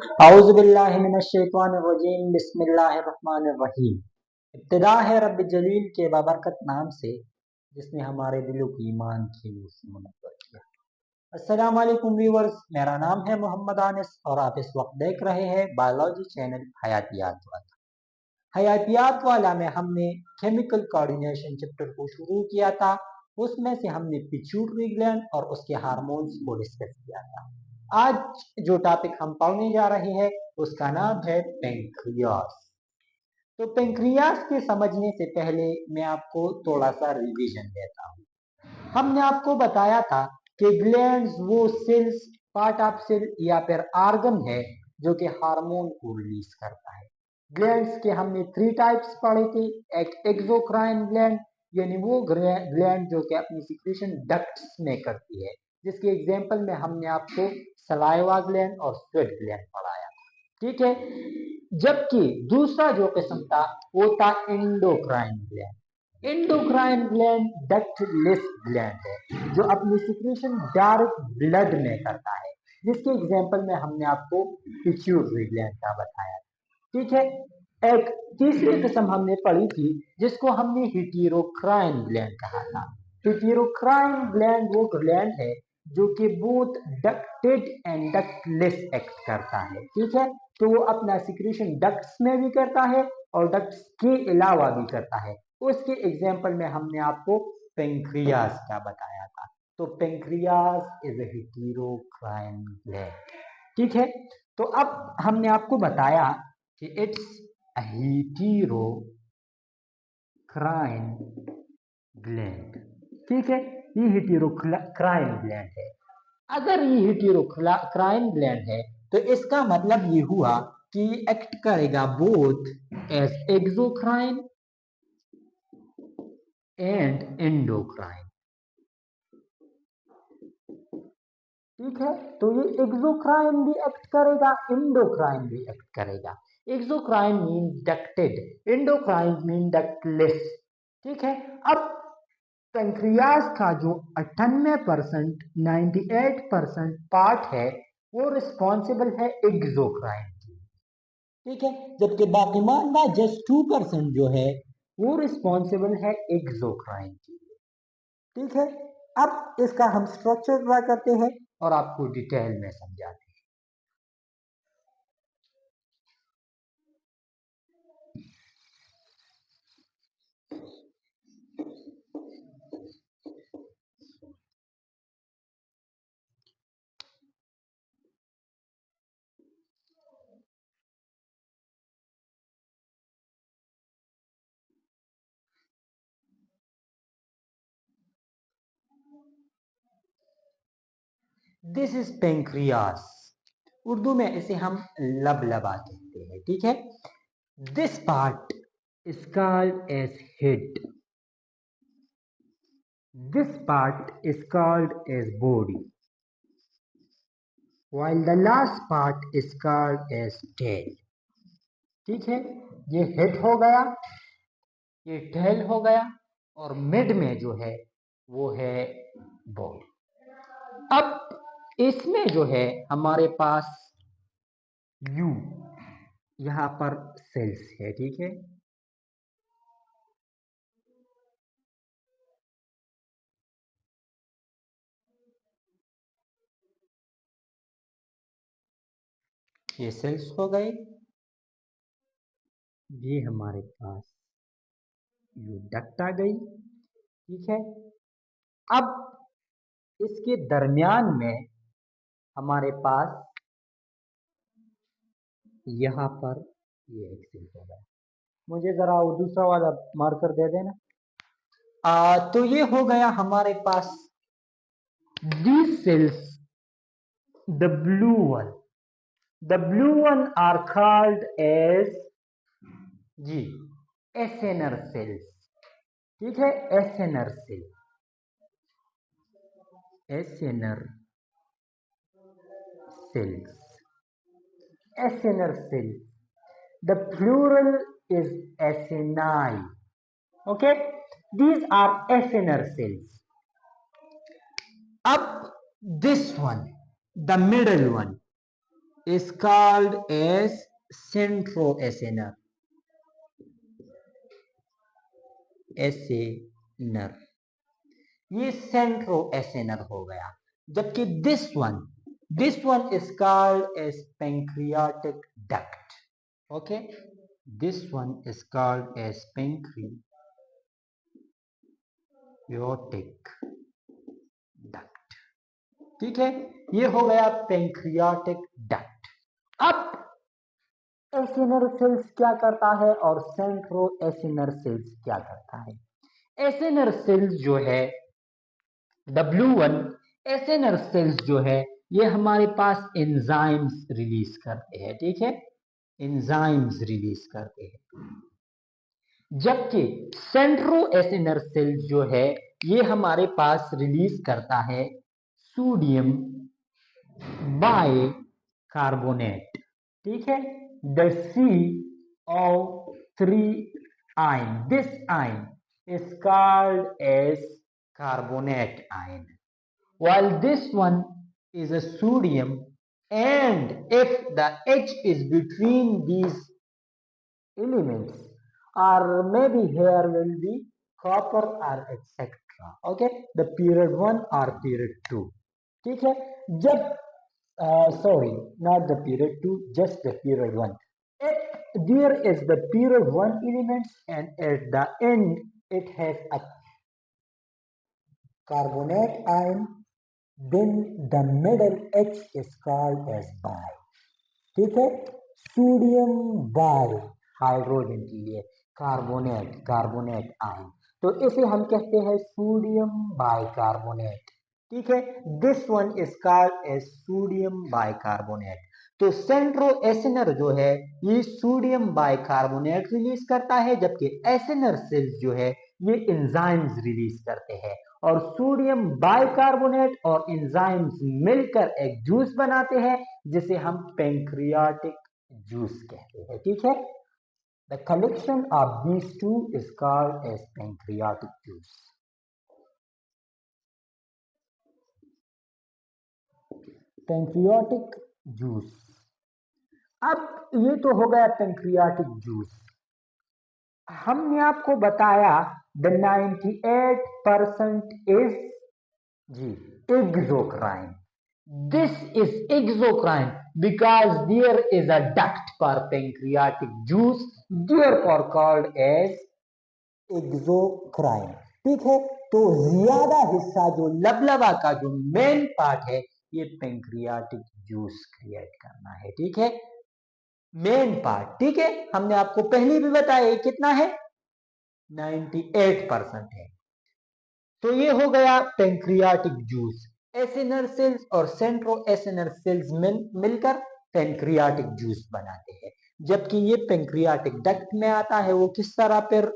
औज़ुबिल्लाहिमिनश्शैतानिर्रजीम बिस्मिल्लाहिर्रहमानिर्रहीम। इब्तिदा है रब जलील के बाबरकत नाम से जिसने हमारे दिलों की ईमान की नूर से मुनव्वर किया। अस्सलाम वालेकुम व्यूअर्स, मेरा नाम है मोहम्मद आनिस और आप इस वक्त देख रहे हैं बायोलॉजी चैनल हयातियात वाला। हयातियात वाला में हमने केमिकल कोऑर्डिनेशन चैप्टर को शुरू किया था। उसमें से हमने पिट्यूटरी ग्लैंड और उसके हार्मोन्स को डिस्कस किया था। आज जो टॉपिक हम पढ़ने जा रहे हैं उसका नाम है पेंक्रियास। तो पेंक्रियास के समझने से पहले मैं आपको थोड़ा सा रिवीजन देता हूँ। हमने आपको बताया था कि ग्लैंड्स वो सेल्स, पार्ट ऑफ सेल या फिर ऑर्गन है जो कि हार्मोन को रिलीज करता है। ग्लैंड्स के हमने 3 टाइप्स पढ़े थे। एक एक्सोक्राइन ग्लैंड यानी वो ग्लैंड जो कि अपनी सिक्रीशन डक्ट्स में करती है, जिसके एग्जांपल में हमने आपको सलाइवा ग्लैंड और स्वेट ग्लैंड पढ़ाया, ठीक है। जबकि दूसरा जो किस्म था वो था endocrine gland. Endocrine gland ductless gland है जो अपनी सिक्रीशन डायरेक्ट ब्लड में करता है, जिसके एग्जांपल में हमने आपको पिट्यूटरी ग्लैंड का बताया, ठीक है। एक तीसरी किस्म हमने पढ़ी थी जिसको हमने हेटेरोक्राइन ग्लैंड कहा था। हेटेरोक्राइन ग्लैंड वो ग्लैंड है जो कि both ducted and ductless act करता है, ठीक है। तो वो अपना सिक्रीशन डक्ट्स में भी करता है और डक्ट्स के अलावा भी करता है। उसके एग्जांपल में हमने आपको पेंक्रियास का बताया था। तो पेंक्रियास इज ए हेटेरोक्राइन ग्लैंड, ठीक है। तो अब हमने आपको बताया कि इट्स अ हेटेरोक्राइन ग्लैंड, ठीक है। ये हेटेरोक्राइन ग्लैंड है। अगर ये हेटेरोक्राइन ग्लैंड है तो इसका मतलब ये हुआ कि एक्ट करेगा both as exocrine and endocrine, ठीक है। तो ये एक्सोक्राइन भी एक्ट करेगा, एंडोक्राइन भी एक्ट करेगा। Exocrine mean ducted, endocrine mean ductless, ठीक है। अब पेंक्रियास का जो 98% 98% पार्ट है वो रिस्पॉन्सिबल है एक्सोक्राइन की, ठीक है। जबकि बाकी मानना जस्ट 2% जो है वो रिस्पॉन्सिबल है एक्सोक्राइन की, ठीक है। अब इसका हम स्ट्रक्चर ड्रा करते हैं और आपको डिटेल में समझाते हैं। दिस इज पेंक्रियास, उर्दू में इसे हम लबलबा कहते हैं, ठीक है। This part is called as head, this part is called as body, while the last part is called as tail, ठीक है। ये हेड हो गया, ये टेल हो गया और मिड में जो है वो है बॉडी। अब इसमें जो है हमारे पास यू यहाँ पर सेल्स है, ठीक है। ये सेल्स हो गए, ये हमारे पास यू डक्ट आ गई, ठीक है। अब इसके दरमियान में हमारे पास यहाँ पर ये एक्सेल हो गया। मुझे जरा वो दूसरा वाला मार्कर दे देना। तो ये हो गया हमारे पास these cells, the blue one are called as जी एसेनर सेल्स, ठीक है। Acinar cell, acinar cells, acinar cell, the plural is acini, okay, these are acinar cells. Up this one, the middle one, is called as centroacinar. Acinar, ये centroacinar हो गया। जबकि this one is called as pancreatic duct. Okay, this one is called as pancreatic duct. ठीक है, ये हो गया pancreatic duct. अब एसिनर सेल्स क्या करता है और सेंट्रोएसिनर सेल्स क्या करता है? एसिनर सेल्स जो है W1 एसिनर सेल्स जो है ये हमारे पास एंजाइम्स रिलीज करते हैं। ठीक है, एंजाइम्स रिलीज करते हैं। जबकि सेंट्रोएसिनर सेल्स जो है ये हमारे पास रिलीज करता है सोडियम बाइकार्बोनेट। ठीक है, the CO3 ion, this ion is called as carbonate ion, while this one is a sodium, and if the H is between these elements, or maybe here will be copper or etc. Okay, the period 1 or period 2. ठीक है, जब sorry, not the period 2, just the period 1. If there is the period 1 elements and at the end it has a carbonate ion, then the middle H is called as bi. ठीक है, sodium by hydrogen के लिए carbonate ion, तो इसे हम कहते हैं sodium bicarbonate. ठीक है, this one is called as sodium bicarbonate. तो सेंट्रोएसिनर जो है ये सोडियम बाइकार्बोनेट रिलीज करता है, जबकि एसिनर सेल्स जो है ये एंजाइम्स रिलीज करते हैं, और सोडियम बाइकार्बोनेट और एंजाइम्स मिलकर एक जूस बनाते हैं जिसे हम पैंक्रियाटिक जूस कहते हैं। ठीक है, the collection of these two is called as pancreatic juice. Pancreatic juice. अब ये तो हो गया पैंक्रियाटिक जूस। हमने आपको बताया द 98% इज जी exocrine. This is exocrine because there is a duct for pancreatic juice, therefore called as exocrine. ठीक है, तो ज्यादा हिस्सा जो लबलबा का जो मेन पार्ट है ये पैंक्रियाटिक जूस क्रिएट करना है। ठीक है, मेन पार्ट। ठीक है, हमने आपको पहले भी बताया कितना है, 98% है। तो ये हो गया पैंक्रियाटिक जूस। एसिनर सेल्स और सेंट्रोएसिनर सेल्स मिलकर पैंक्रियाटिक जूस बनाते हैं। जबकि ये पैंक्रियाटिक डक्ट में आता है, वो किस तरह पर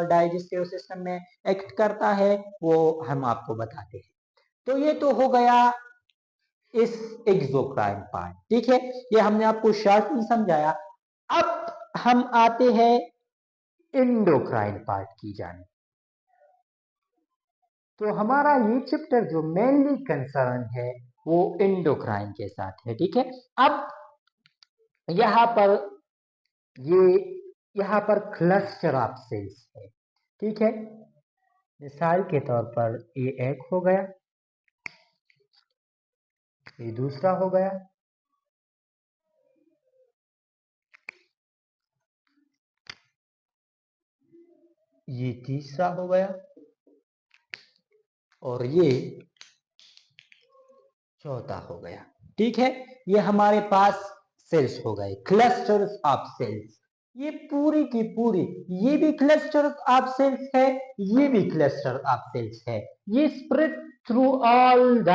डाइजेस्टिव सिस्टम में एक्ट करता है वो हम आपको बताते हैं। तो ये तो हो गया इस एक्सोक्राइन पार्ट। ठीक है, ये हमने आपको शॉर्ट में समझाया। अब हम आते हैं एंडोक्राइन पार्ट की जाने। तो हमारा ये चैप्टर जो मेनली कंसर्न है वो एंडोक्राइन के साथ है। ठीक है, अब यहाँ पर क्लस्टर ऑफ सेल्स है। ठीक है, मिसाल के तौर पर ये एक हो गया, ये दूसरा हो गया, ये तीसरा हो गया, और ये चौथा हो गया। ठीक है, ये हमारे पास सेल्स हो गए, क्लस्टर्स ऑफ सेल्स। ये पूरी की पूरी, ये भी क्लस्टर ऑफ सेल्स है, ये भी क्लस्टर ऑफ सेल्स है। ये spread through all the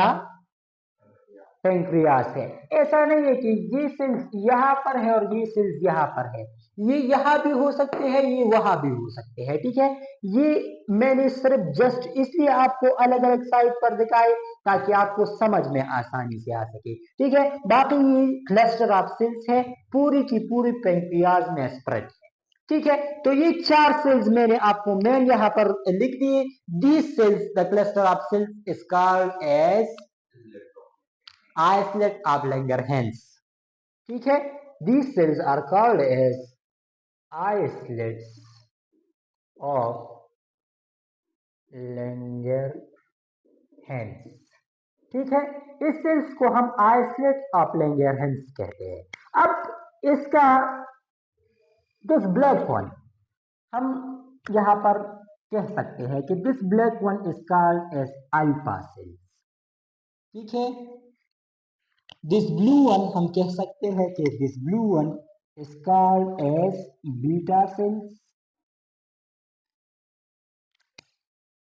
pancreas है। ऐसा नहीं है कि ये सेल्स यहाँ पर है और ये सेल्स यहाँ पर है, ये यहाँ भी हो सकते हैं, ये वहां भी हो सकते हैं। ठीक है, ये मैंने सिर्फ जस्ट इसलिए आपको अलग अलग साइड पर दिखाए ताकि आपको समझ में आसानी से आ सके। ठीक है, बाकी ये क्लस्टर ऑफ सेल्स है, पूरी की पूरी पैंक्रियाज में स्प्रेड है। ठीक है, तो ये 4 सेल्स मैंने आपको मेन यहाँ पर लिख दिए। These cells, the cluster of cells is called as islet of Langerhans. ठीक है, these cells are called as islets of Langerhans। ठीक है, इस सेल्स को हम आइसलेट ऑफ लैंगरहैंस कहते हैं। अब इसका दिस ब्लैक वन हम यहां पर कह सकते हैं कि this black one is called as alpha cells. ठीक है, दिस ब्लू वन हम कह सकते हैं कि this blue one is called as beta cells.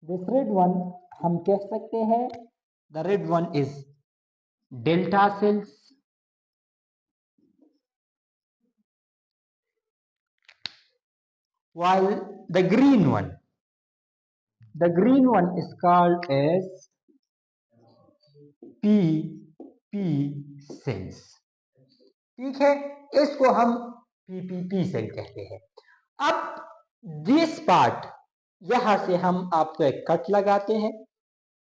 This red one हम कह सकते हैं the red one is delta cells. while the green one is called as PP cells। ठीक है, इसको हम PPP सेल कहते हैं। अब दिस पार्ट यहां से हम आपको एक कट लगाते हैं,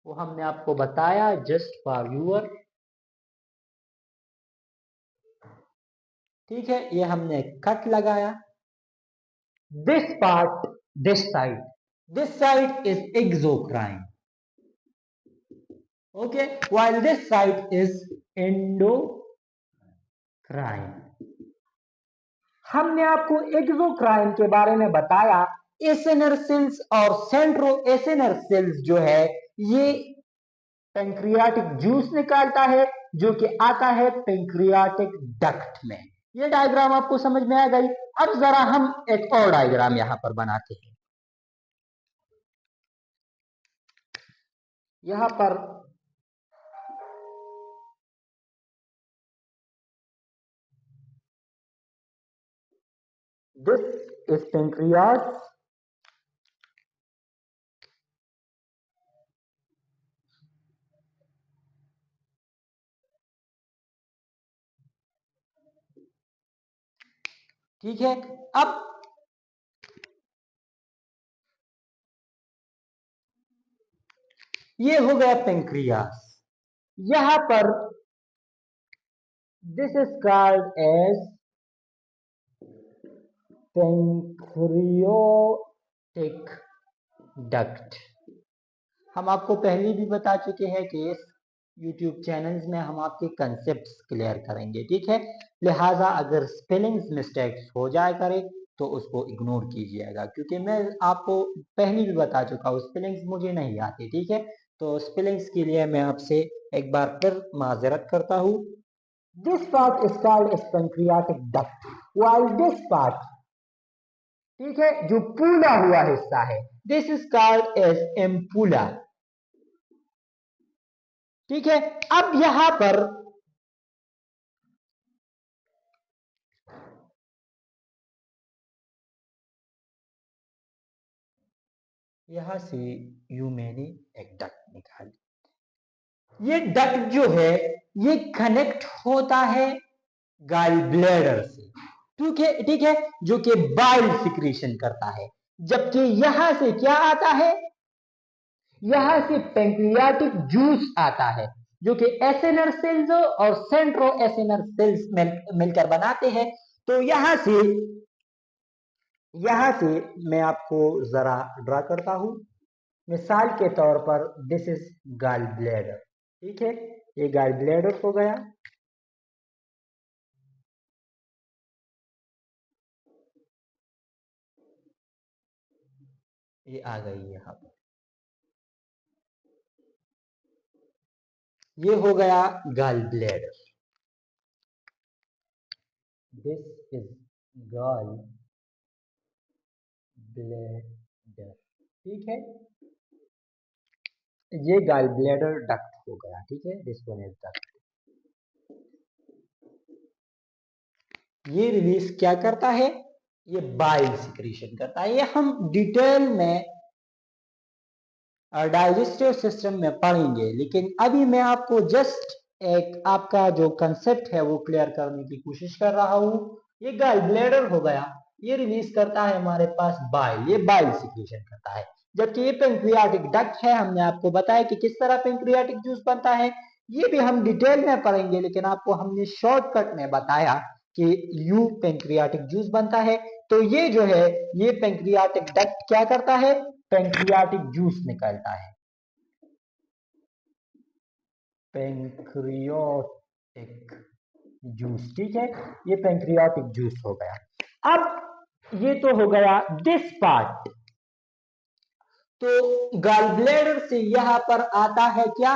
वो हमने आपको बताया जस्ट फॉर व्यूअर। ठीक है, ये हमने कट लगाया। This part, this side is exocrine, okay, while this side is endocrine। हमने आपको एक्सोक्राइन के बारे में बताया। एसेनर सेल्स और सेंट्रो एसेनर सेल्स जो है ये पेंक्रियाटिक जूस निकालता है जो कि आता है पेंक्रियाटिक डक्ट में। ये डायग्राम आपको समझ में आ गई। अब जरा हम एक और डायग्राम यहां पर बनाते हैं। यहां पर दिस इज पेंक्रियास, ठीक है। अब ये हो गया पेंक्रियास। यहां पर this is called as pancreatic duct. हम आपको पहले भी बता चुके हैं कि इस YouTube चैनल्स में हम आपके कंसेप्ट्स क्लियर करेंगे। ठीक है, लिहाजा अगर स्पेलिंग्स मिस्टेक्स हो जाए करे तो उसको इग्नोर कीजिएगा, क्योंकि मैं आपको पहले भी बता चुका हूँ स्पेलिंग्स मुझे नहीं आती। ठीक है, तो स्पेलिंग्स के लिए मैं आपसे एक बार फिर माजरत करता हूँ। This part is called as pancreatic duct, while this part, ठीक है, जो फूला हुआ हिस्सा है, this is called as ampulla. ठीक है, अब यहां पर यहां से यू मैंने एक डक्ट निकाली। ये डक्ट जो है ये कनेक्ट होता है गाल ब्लैडर से। ठीक है, जो कि बाइल सिक्रीशन करता है। जबकि यहां से क्या आता है, यहां से पेंक्रियाटिक जूस आता है जो कि एसेनर सेल्स और सेंट्रो एसेनर सेल्स मिलकर बनाते हैं। तो यहां से मैं आपको जरा ड्रा करता हूं। मिसाल के तौर पर दिस इज गाल ब्लैडर। ठीक है, ये गाल ब्लैडर हो गया। ये आ गई यहां पर, ये हो गया gall bladder. This is gall bladder. ठीक है, ये गाल ब्लैडर डक्ट हो गया। ठीक है, दिस वन इज डक्ट। ये रिलीज क्या करता है, ये बाइल सिक्रीशन करता है। ये हम डिटेल में डाइजेस्टिव सिस्टम में पढ़ेंगे, लेकिन अभी मैं आपको जस्ट एक आपका जो कंसेप्ट है वो क्लियर करने की कोशिश कर रहा हूं। ये गाल ब्लैडर हो गया, ये रिलीज करता है हमारे पास बाइल, ये बाइल सिक्रीशन करता है। जबकि ये पेंक्रियाटिक डक्ट है, हमने आपको बताया कि किस तरह पेंक्रियाटिक जूस बनता है। ये भी हम डिटेल में पढ़ेंगे, लेकिन आपको हमने शॉर्टकट में बताया कि यू पेंक्रियाटिक जूस बनता है। तो ये जो है ये पेंक्रियाटिक डक्ट क्या करता है, पेंक्रियाटिक जूस निकलता है, पेंक्रियाटिक जूस, ठीक है, ये पेंक्रियाटिक जूस हो गया। अब ये तो हो गया दिस पार्ट। तो गॉल ब्लैडर से यहां पर आता है क्या,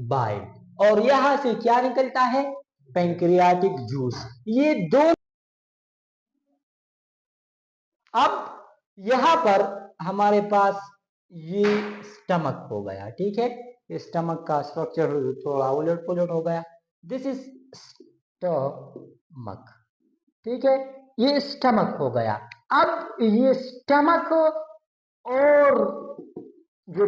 बाइल, और यहां से क्या निकलता है, पेंक्रियाटिक जूस। ये दो। अब यहां पर हमारे पास ये स्टमक हो गया, ठीक है, स्टमक का स्ट्रक्चर थोड़ा उलट पुलट हो गया। दिस इज स्टमक, ठीक है, ये स्टमक हो गया। अब ये स्टमक और जो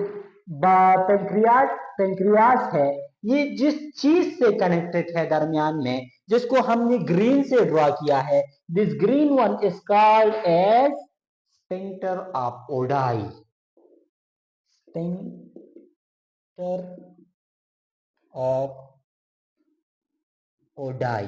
पेंक्रियास है, ये जिस चीज से कनेक्टेड है दरमियान में, जिसको हमने ग्रीन से ड्रॉ किया है, this green one is called as sphincter of Oddi, sphincter of Oddi,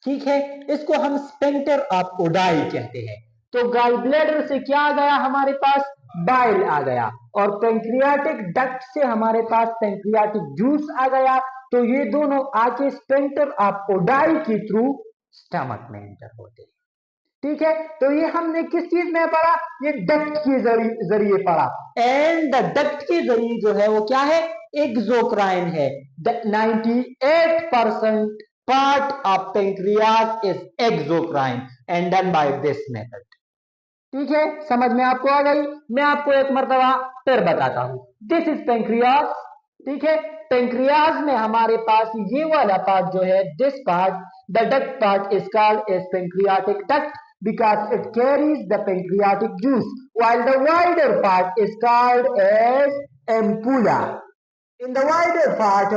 ठीक है, इसको हम स्फिंक्टर ऑफ ओडाई कहते हैं। तो गॉल ब्लैडर से क्या आ गया हमारे पास, बाइल आ गया, और पेंक्रियाटिक डक्ट से हमारे पास पेंक्रियाटिक जूस आ गया। तो ये दोनों आके स्फिंक्टर ऑफ ओडाई के थ्रू स्टमक में एंटर होते हैं, ठीक है। तो ये हमने किस चीज में पढ़ा, ये डक्ट के जरिए पढ़ा, एंड द डक्ट के जरिए जो है वो क्या है, एक्सोक्राइन है। 98% part of pancreas is exocrine and done by this method, ठीक है, समझ में आपको आ गई। मैं आपको एक मर्तबा फिर बताता हूं, दिस इज पेंक्रियास, ठीक है, पेंक्रियास में हमारे पास ये वाला पार्ट जो है, this part, the duct part is called as pancreatic duct because it carries the pancreatic juice, while the wider part is called as ampulla. In the wider part,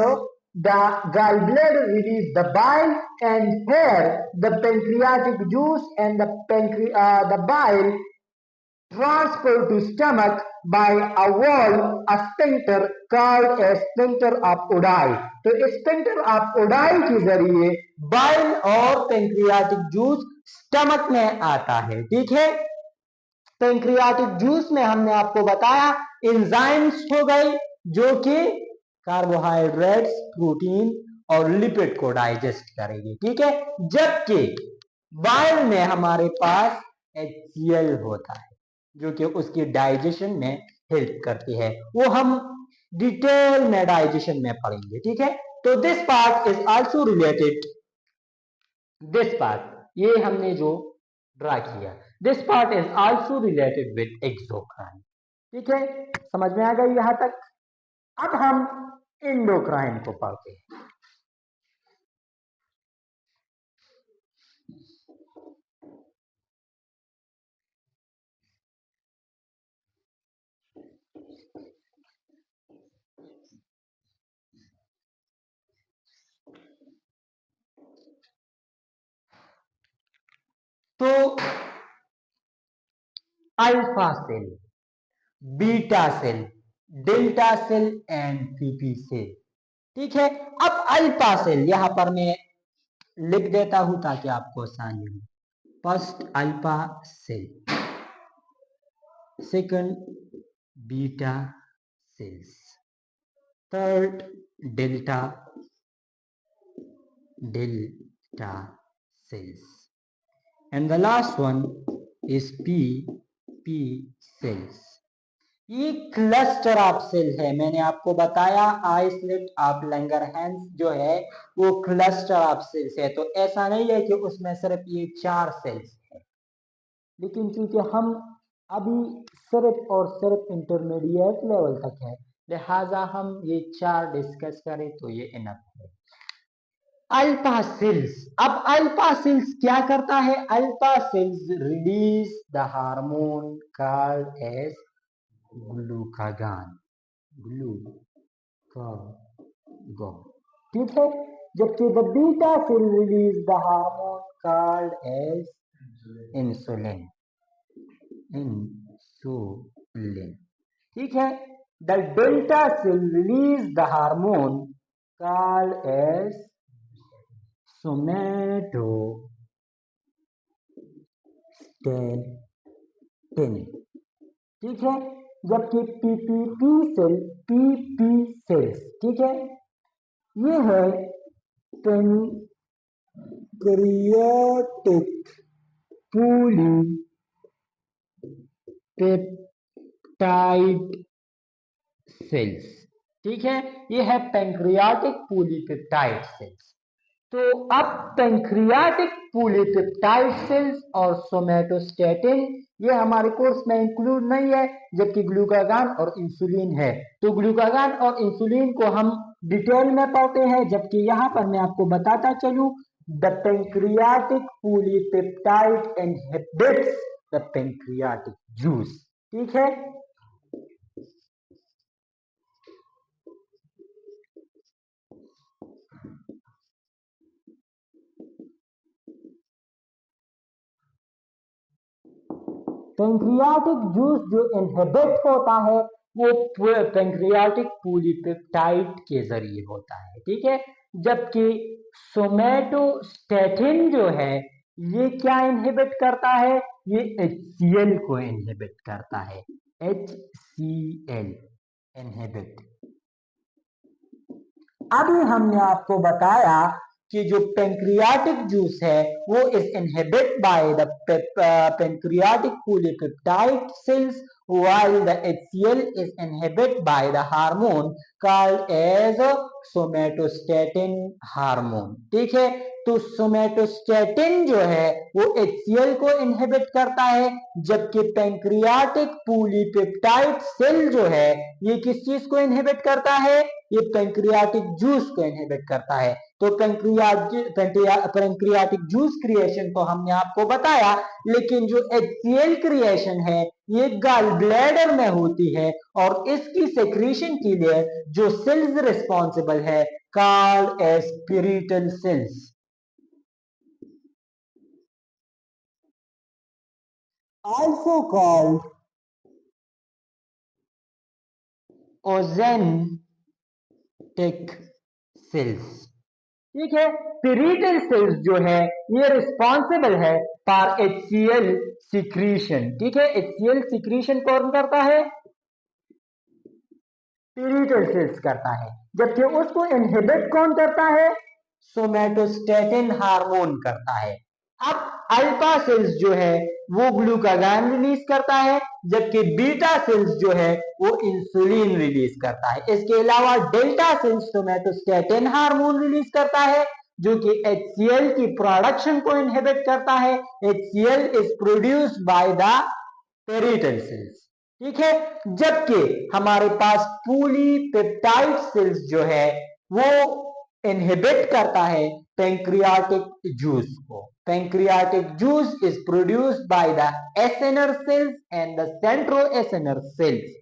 the gallbladder releases the bile, and here the pancreatic juice and the bile transfer to stomach by a wall, a sphincter called a sphincter of Oddi. तो sphincter of ODI के जरिए bile और pancreatic juice stomach में आता है, ठीक है। Pancreatic juice में हमने आपको बताया एंजाइम्स हो गई जो कि कार्बोहाइड्रेट्स, प्रोटीन और लिपिड को डाइजेस्ट करेगी, ठीक है, जबकि बाइल में हमारे पास HCl होता है जो कि उसकी डाइजेशन में हेल्प करती है, वो हम डिटेल में डाइजेशन में पढ़ेंगे, ठीक है। तो this part is also related, this part ये हमने जो ड्रा किया, this part is also related with exocrine, ठीक है, समझ में आ गई यहां तक। अब हम एंडोक्राइन को पढ़ते हैं। तो alpha cell, beta cell, delta cell and PP cell, ठीक है। अब अल्फा सेल यहां पर मैं लिख देता हूं ताकि आपको आसानी हो। First alpha cell, second beta cells, third delta cells, and the last one is PP cells. ये क्लस्टर ऑफ सेल है, मैंने आपको बताया आइसलेट ऑफ लैंगरहैंस जो है वो क्लस्टर ऑफ सेल्स है। तो ऐसा नहीं है कि उसमें सिर्फ ये 4 सेल्स है, लेकिन चूंकि हम अभी सिर्फ और सिर्फ इंटरमीडिएट लेवल तक है, लिहाजा हम ये 4 डिस्कस करें तो ये इनफ है। अल्फा सेल्स, अब अल्फा सेल्स क्या करता है, alpha cells release the hormone called as glucagon, glucagon, ठीक है, जबकि the beta cell release the hormone called as insulin, insulin, ठीक है। The delta cell release the hormone called as somatostatin, statin, ठीक है। जबकि पीपीपी सेल, पीपी सेल्स, ठीक है, ये है पैंक्रियाटिक पॉलीपेप्टाइड सेल्स, ठीक है, ये है पैंक्रियाटिक पॉलीपेप्टाइड सेल्स। तो अब पैंक्रियाटिक पॉलीपेप्टाइड सेल्स और सोमैटोस्टैटिन ये हमारे कोर्स में इंक्लूड नहीं है, जबकि ग्लूकागान और इंसुलिन है। तो ग्लूकागान और इंसुलिन को हम डिटेल में पढ़ते हैं, जबकि यहाँ पर मैं आपको बताता चलूं, the pancreatic polypeptide inhibits the pancreatic juice, ठीक है। पैंक्रियाटिक जूस जो इनहिबिट होता है वो पैंक्रियाटिक पॉलीपेप्टाइड के जरिए होता है, ठीक है। जबकि सोमैटोस्टैटिन जो है ये क्या इनहिबिट करता है, ये HCl को इनहिबिट करता है, HCl इनहिबिट। अभी हमने आपको बताया कि जो पैंक्रियाटिक जूस है वो is inhibit by the pancreatic polypeptide cells while the HCl is inhibited by the hormone called as somatostatin hormone, ठीक है। तो सोमैटोस्टैटिन जो है वो HCl को इनहिबिट करता है, जबकि पैंक्रियाटिक पॉलीपेप्टाइड सेल जो है ये किस चीज को इनहिबिट करता है, ये पैंक्रियाटिक जूस को इनहिबिट करता है। तो पैंक्रियाटिक जूस क्रिएशन तो हमने आपको बताया, लेकिन जो HCl क्रिएशन है ये गॉल ब्लैडर में होती है और इसकी सेक्रेशन के लिए जो सेल्स रिस्पॉन्सिबल है called as parietal cells, also called oxyntic cells, ठीक है। पेरिटल सेल्स जो है ये रिस्पॉन्सिबल है फॉर HCl सिक्रीशन, ठीक है। HCl सिक्रीशन कौन करता है, पेरिटल सेल्स करता है, जबकि उसको इनहिबिट कौन करता है, सोमैटोस्टैटिन हार्मोन करता है। अब अल्फा सेल्स जो है वो ग्लूकागान रिलीज करता है, जबकि बीटा सेल्स जो है वो इंसुलिन रिलीज करता है। इसके अलावा delta sales somatostatin hormone release करता है जो कि HCl की प्रोडक्शन को इनहिबिट करता है। HCl is produced by the parietal cells, ठीक है। जबकि हमारे पास पॉलीपेप्टाइड सेल्स जो है वो इनहिबिट करता है पैंक्रियाटिक जूस को। Pancreatic juice is produced by the acinar cells and the centroacinar cells,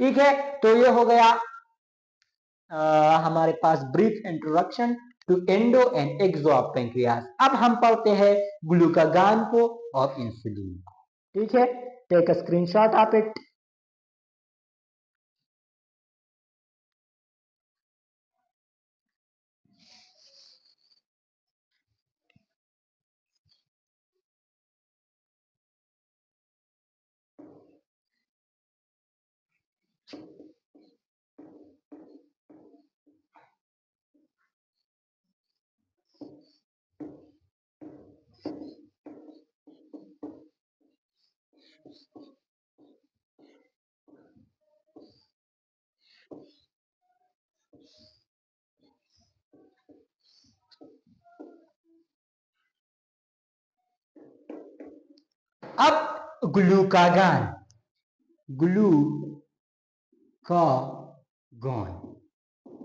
ठीक है। तो ये हो गया हमारे पास brief introduction to endo and exo of pancreas. अब हम पढ़ते हैं ग्लूकागान को और इंसुलिन को, ठीक है। Take a screenshot of it. अब glucagon, glucagon,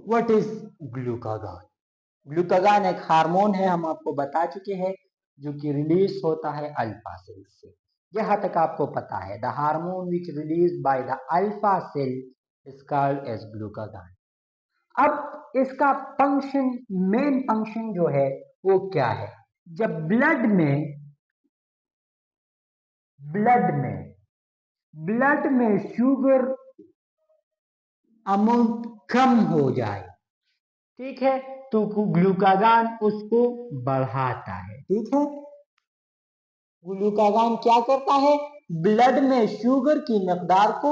what is glucagon? Glucagon एक हार्मोन है, हम आपको बता चुके हैं, जो कि रिलीज होता है अल्फा सेल से। जहां तक आपको पता है, the hormone which release by the alpha cell is called as glucagon. अब इसका फंक्शन, मेन फंक्शन जो है वो क्या है, जब ब्लड में शुगर अमाउंट कम हो जाए, ठीक है, तो ग्लूकागान उसको बढ़ाता है, ठीक है। ग्लूकागान क्या करता है? ब्लड में शुगर की मकदार को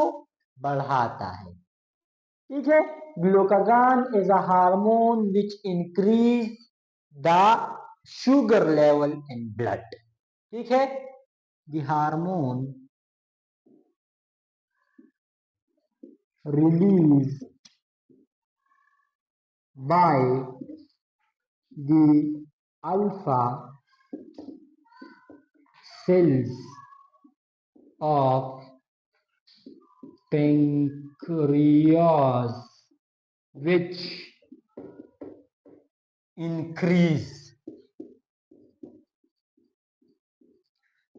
बढ़ाता है। ठीक है, glucagon is a hormone which increase the sugar level in blood. ठीक है, the hormone released by the alpha cells of pancreas, which increase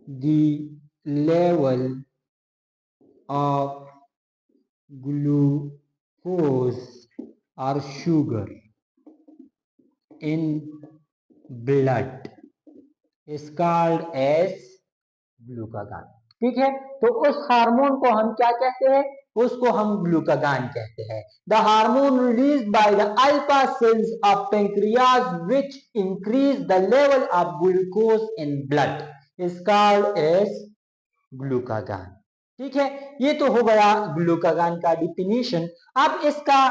the level of glucose or sugar in blood is called as ग्लूकागान। ठीक है, तो उस hormone को हम क्या कहते हैं? उसको हम ग्लूकागान कहते हैं। The hormone release by the alpha cells of pancreas which increase the level of glucose in blood is called as glucagon. ठीक है, ये तो हो गया ग्लूकागान का डिफिनीशन। अब इसका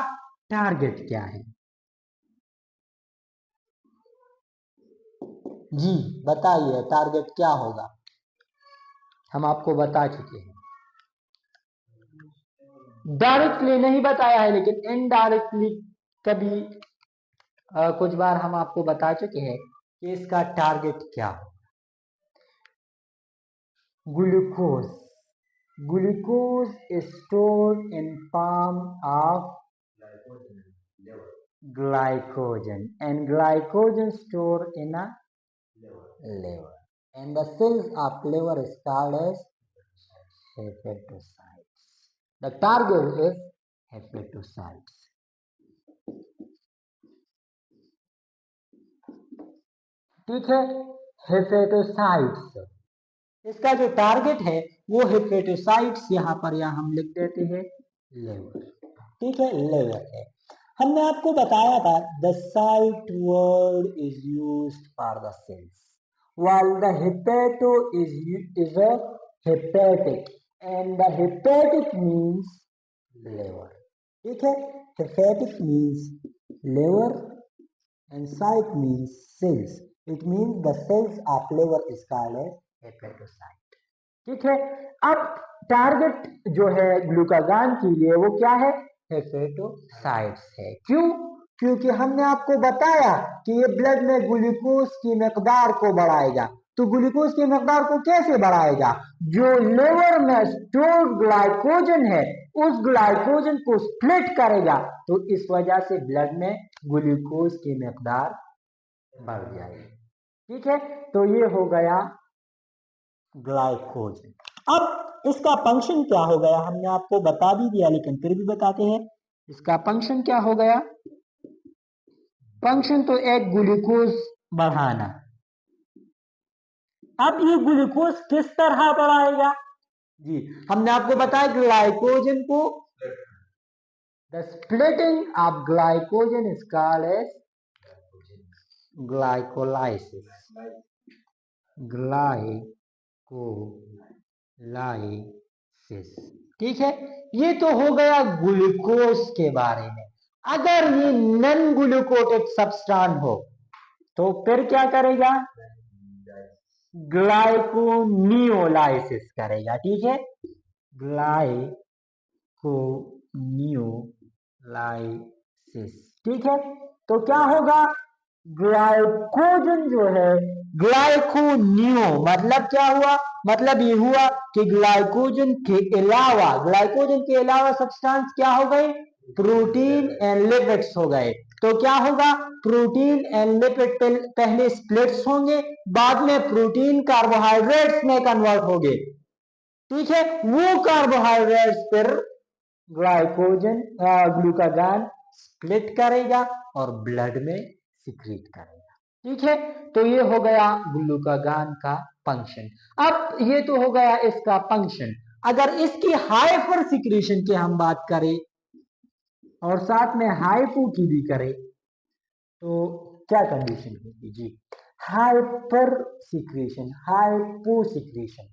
टारगेट क्या है? जी बताइए, टारगेट क्या होगा? हम आपको बता चुके हैं, डायरेक्टली नहीं बताया है, लेकिन इनडायरेक्टली कभी कुछ बार हम आपको बता चुके हैं कि इसका टारगेट क्या हो। Glucose, glucose is stored in form of glycogen and glycogen stored in a liver, and the cells of liver is called as hepatocytes. The target is hepatocytes. ठीक है, हेपेटोसाइट्स इसका जो टारगेट है वो हेपेटोसाइट्स यहाँ पर या हम लिख देते हैं लिवर। ठीक है, लिवर है। हमने आपको बताया था the cyte word is used for the cells, while the hepato is a hepatic and the hepatic means liver. ठीक है, hepatic means liver and site means cells. It means the cells of liver is called as hepatocyte. ठीक है, अब target जो है ग्लूकागान के लिए वो क्या है? हेपेटोसाइट्स है। क्यों? क्योंकि हमने आपको बताया कि ये ब्लड में ग्लूकोज की मकदार को बढ़ाएगा। तो ग्लूकोज की मकदार को कैसे बढ़ाएगा? जो लिवर में स्टोर्ड ग्लाइकोजन है उस ग्लाइकोजन को स्प्लिट करेगा, तो इस वजह से ब्लड में ग्लूकोज की मकदार बढ़ जाएगी। ठीक है, तो ये हो गया ग्लाइकोजन। अब इसका फंक्शन क्या हो गया? हमने आपको बता भी दिया, लेकिन फिर भी बताते हैं। इसका फंक्शन क्या हो गया? फंक्शन तो एक ग्लूकोज बढ़ाना। अब ये ग्लूकोज किस तरह बढ़ाएगा? जी हमने आपको बताया ग्लाइकोजन को, the splitting of glycogen is called as glycolysis. Glycolysis. ठीक है, ये तो हो गया ग्लूकोज के बारे में। अगर ये नॉन ग्लूकोटेड सब्सटेंस हो तो फिर क्या करेगा? ग्लाइकोनियोलाइसिस करेगा। ठीक है, ग्लाइकोनियोलाइसिस। ठीक है, तो क्या होगा? ग्लाइकोजन जो है, ग्लाइकोनियो मतलब क्या हुआ? मतलब ये हुआ कि ग्लाइकोजन के अलावा सब्सटेंस क्या हो गए? प्रोटीन एंड लिपिड्स हो गए। तो क्या होगा? प्रोटीन एंड लिपिड पहले स्प्लिट्स होंगे, बाद में प्रोटीन कार्बोहाइड्रेट्स में कन्वर्ट होंगे। ठीक है, वो कार्बोहाइड्रेट्स फिर ग्लूकागान स्प्लिट करेगा और ब्लड में सिक्रीट करेगा। ठीक है, तो ये हो गया ग्लूकागान का फंक्शन। अब ये तो हो गया इसका फंक्शन। अगर इसकी हाइपर सिक्रीशन की हम बात करें और साथ में हाइपो की भी करें तो क्या कंडीशन होगी? जी हाइपर सिक्रेशन, हाइपो सिक्रेशन,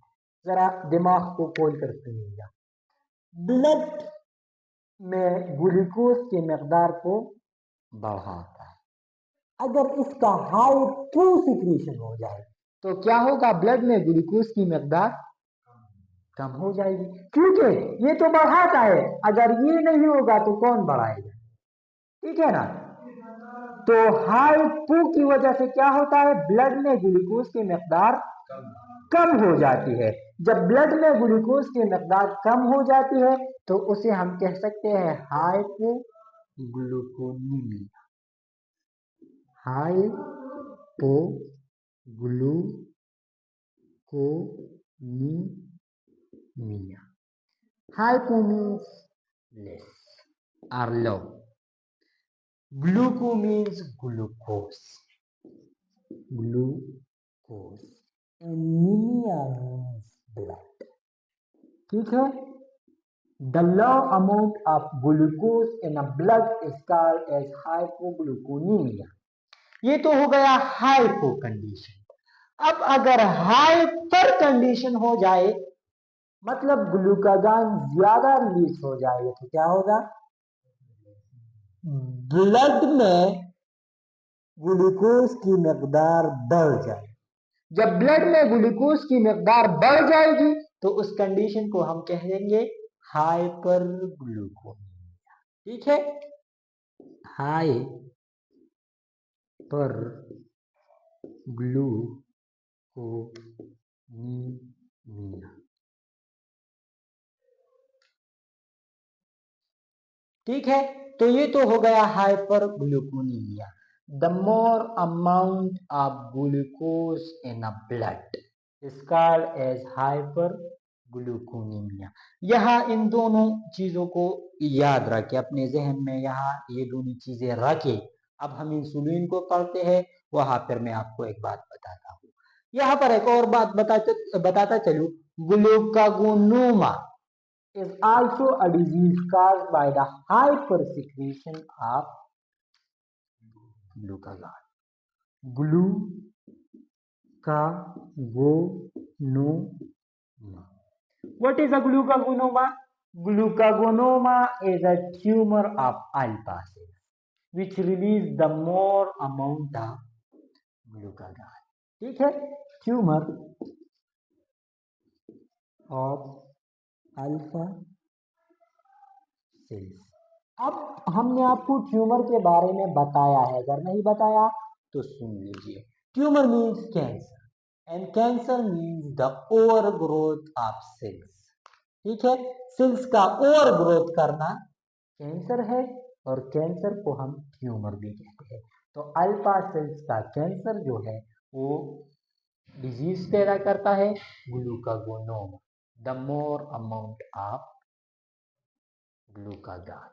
जरा दिमाग को खोल कर सुनिएगा। ब्लड में ग्लूकोज की मकदार को बढ़ाता है। अगर इसका हाइपो सिक्रेशन हो जाए तो क्या होगा, ब्लड में ग्लूकोज की मकदार कम हो जाएगी, क्योंकि ये तो बढ़ाता है, अगर ये नहीं होगा तो कौन बढ़ाएगा, ठीक है ना। तो हाइपो की वजह से क्या होता है, ब्लड में ग्लूकोज की मकदार कम हो जाती है। जब ब्लड में ग्लूकोज की मकदार कम हो जाती है तो उसे हम कह सकते हैं hypo gluconemia, hypo gluconemia. Hypo means less or low, gluco means glucose, glucose, anemia means blood, ठीक है। The low amount of glucose in a blood is called as hypogluconemia. ये तो हो गया हाइपो कंडीशन। अब अगर हाइपर कंडीशन हो जाए, मतलब ग्लूकागॉन ज्यादा रिलीज हो जाए, तो क्या होगा, ब्लड में ग्लूकोज की मकदार बढ़ जाए। जब ब्लड में ग्लूकोज की मकदार बढ़ जाएगी तो उस कंडीशन को हम कहेंगे हाइपर ग्लूकोनीमिया, ठीक है। हाइपर ग्लूकोनीमिया, ठीक है। तो ये तो हो गया hyper gluconemia. The more amount of glucose in a blood is called as hyper gluconemia. यहाँ इन दोनों चीजों को याद रखें, अपने जहन में यहाँ ये दोनों चीजें रखें। अब हम इंसुलिन को पढ़ते हैं, वहां पर मैं आपको एक बात बताता हूँ। यहाँ पर एक और बात बताता चलूं, ग्लूकागोनोमा is also a disease caused by the hypersecretion of glucagon. Glucagonoma. What is a glucagonoma? Glucagonoma is a tumor of alpha cells which release the more amount of glucagon. ठीक है, ट्यूमर ऑफ अल्फा सेल्स। अब हमने आपको tumour के बारे में बताया है, अगर नहीं बताया तो सुन लीजिए। Tumour means cancer and cancer means the over growth of cells, ठीक है। सेल्स का ओवर ग्रोथ करना कैंसर है, और कैंसर को हम ट्यूमर भी कहते हैं। तो अल्फा सेल्स का कैंसर जो है वो डिजीज पैदा करता है, ग्लूकागोनोमा, the more amount of glucagon.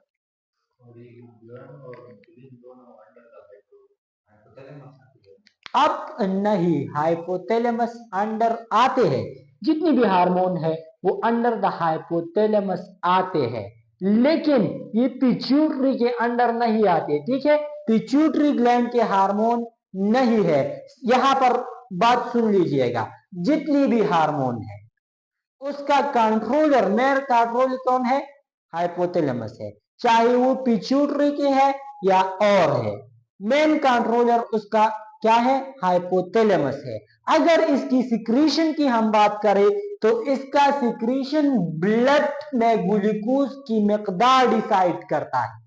अब नहीं, हाइपोथैलेमस अंडर आते हैं, जितनी भी हार्मोन है वो अंडर द हाइपोथैलेमस आते हैं, लेकिन ये पिट्यूटरी के अंडर नहीं आते, ठीक है। पिट्यूटरी ग्लैंड के हार्मोन नहीं है। यहां पर बात सुन लीजिएगा, जितनी भी हार्मोन है उसका कंट्रोलर, मेन कंट्रोलर कौन है, हाइपोथैलेमस है, चाहे वो पिट्यूटरी के है या और है। मेन कंट्रोलर उसका क्या है, हाइपोथैलेमस है। अगर इसकी सिक्रीशन की हम बात करें तो इसका सिक्रीशन ब्लड में ग्लूकोज की मकदार डिसाइड करता है,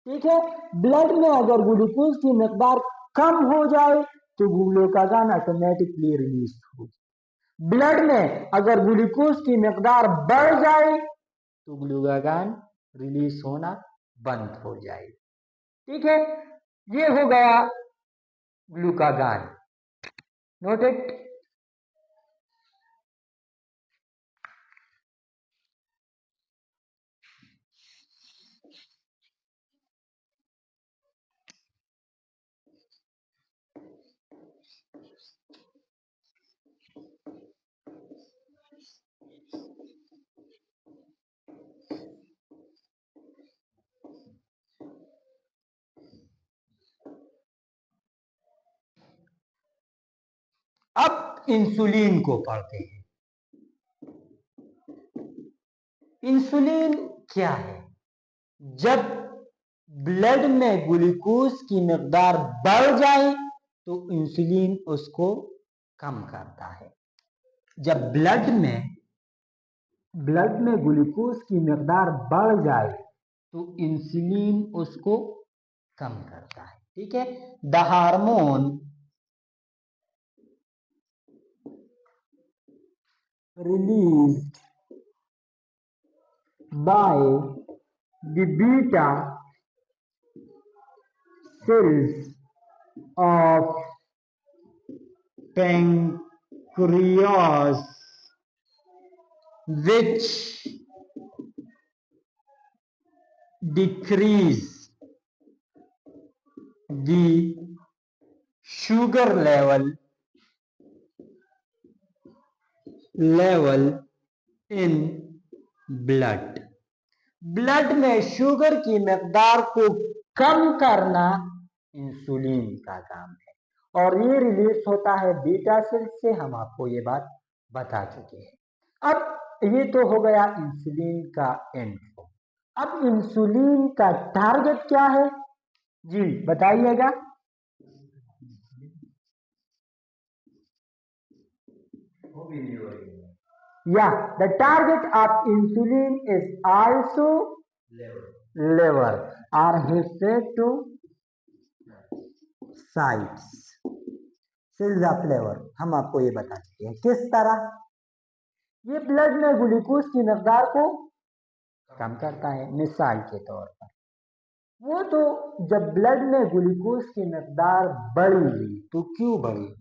ठीक है। ब्लड में अगर ग्लूकोज की मकदार कम हो जाए तो ग्लूकागॉन ऑटोमेटिकली रिलीज हो। ब्लड में अगर ग्लूकोज की मकदार बढ़ जाए तो ग्लूकागॉन रिलीज होना बंद हो जाए, ठीक है। ये हो गया ग्लूकागॉन, नोटेड। अब इंसुलिन को पढ़ते हैं। इंसुलिन क्या है? जब ब्लड में ग्लूकोज की मकदार बढ़ जाए तो इंसुलिन उसको कम करता है। जब ब्लड में ग्लूकोज की मकदार बढ़ जाए तो इंसुलिन उसको कम करता है। ठीक है। The hormone released by the beta cells of pancreas which decrease the sugar level in blood में शुगर की मकदार को कम करना इंसुलिन का काम है, और ये रिलीज होता है बीटा सेल से। हम आपको ये बात बता चुके हैं। अब ये तो हो गया इंसुलिन का इन्फो। अब इंसुलिन का टारगेट क्या है जी, बताइएगा। Yeah, the target of insulin is also liver or hepatocytes, cells of liver। हम आपको ये बता चुके हैं किस तरह ये ब्लड में ग्लूकोज की मकदार को कम करता है। मिसाल के तौर पर वो तो जब ब्लड में ग्लूकोज की मकदार बढ़ेगी तो क्यों बढ़ेगी?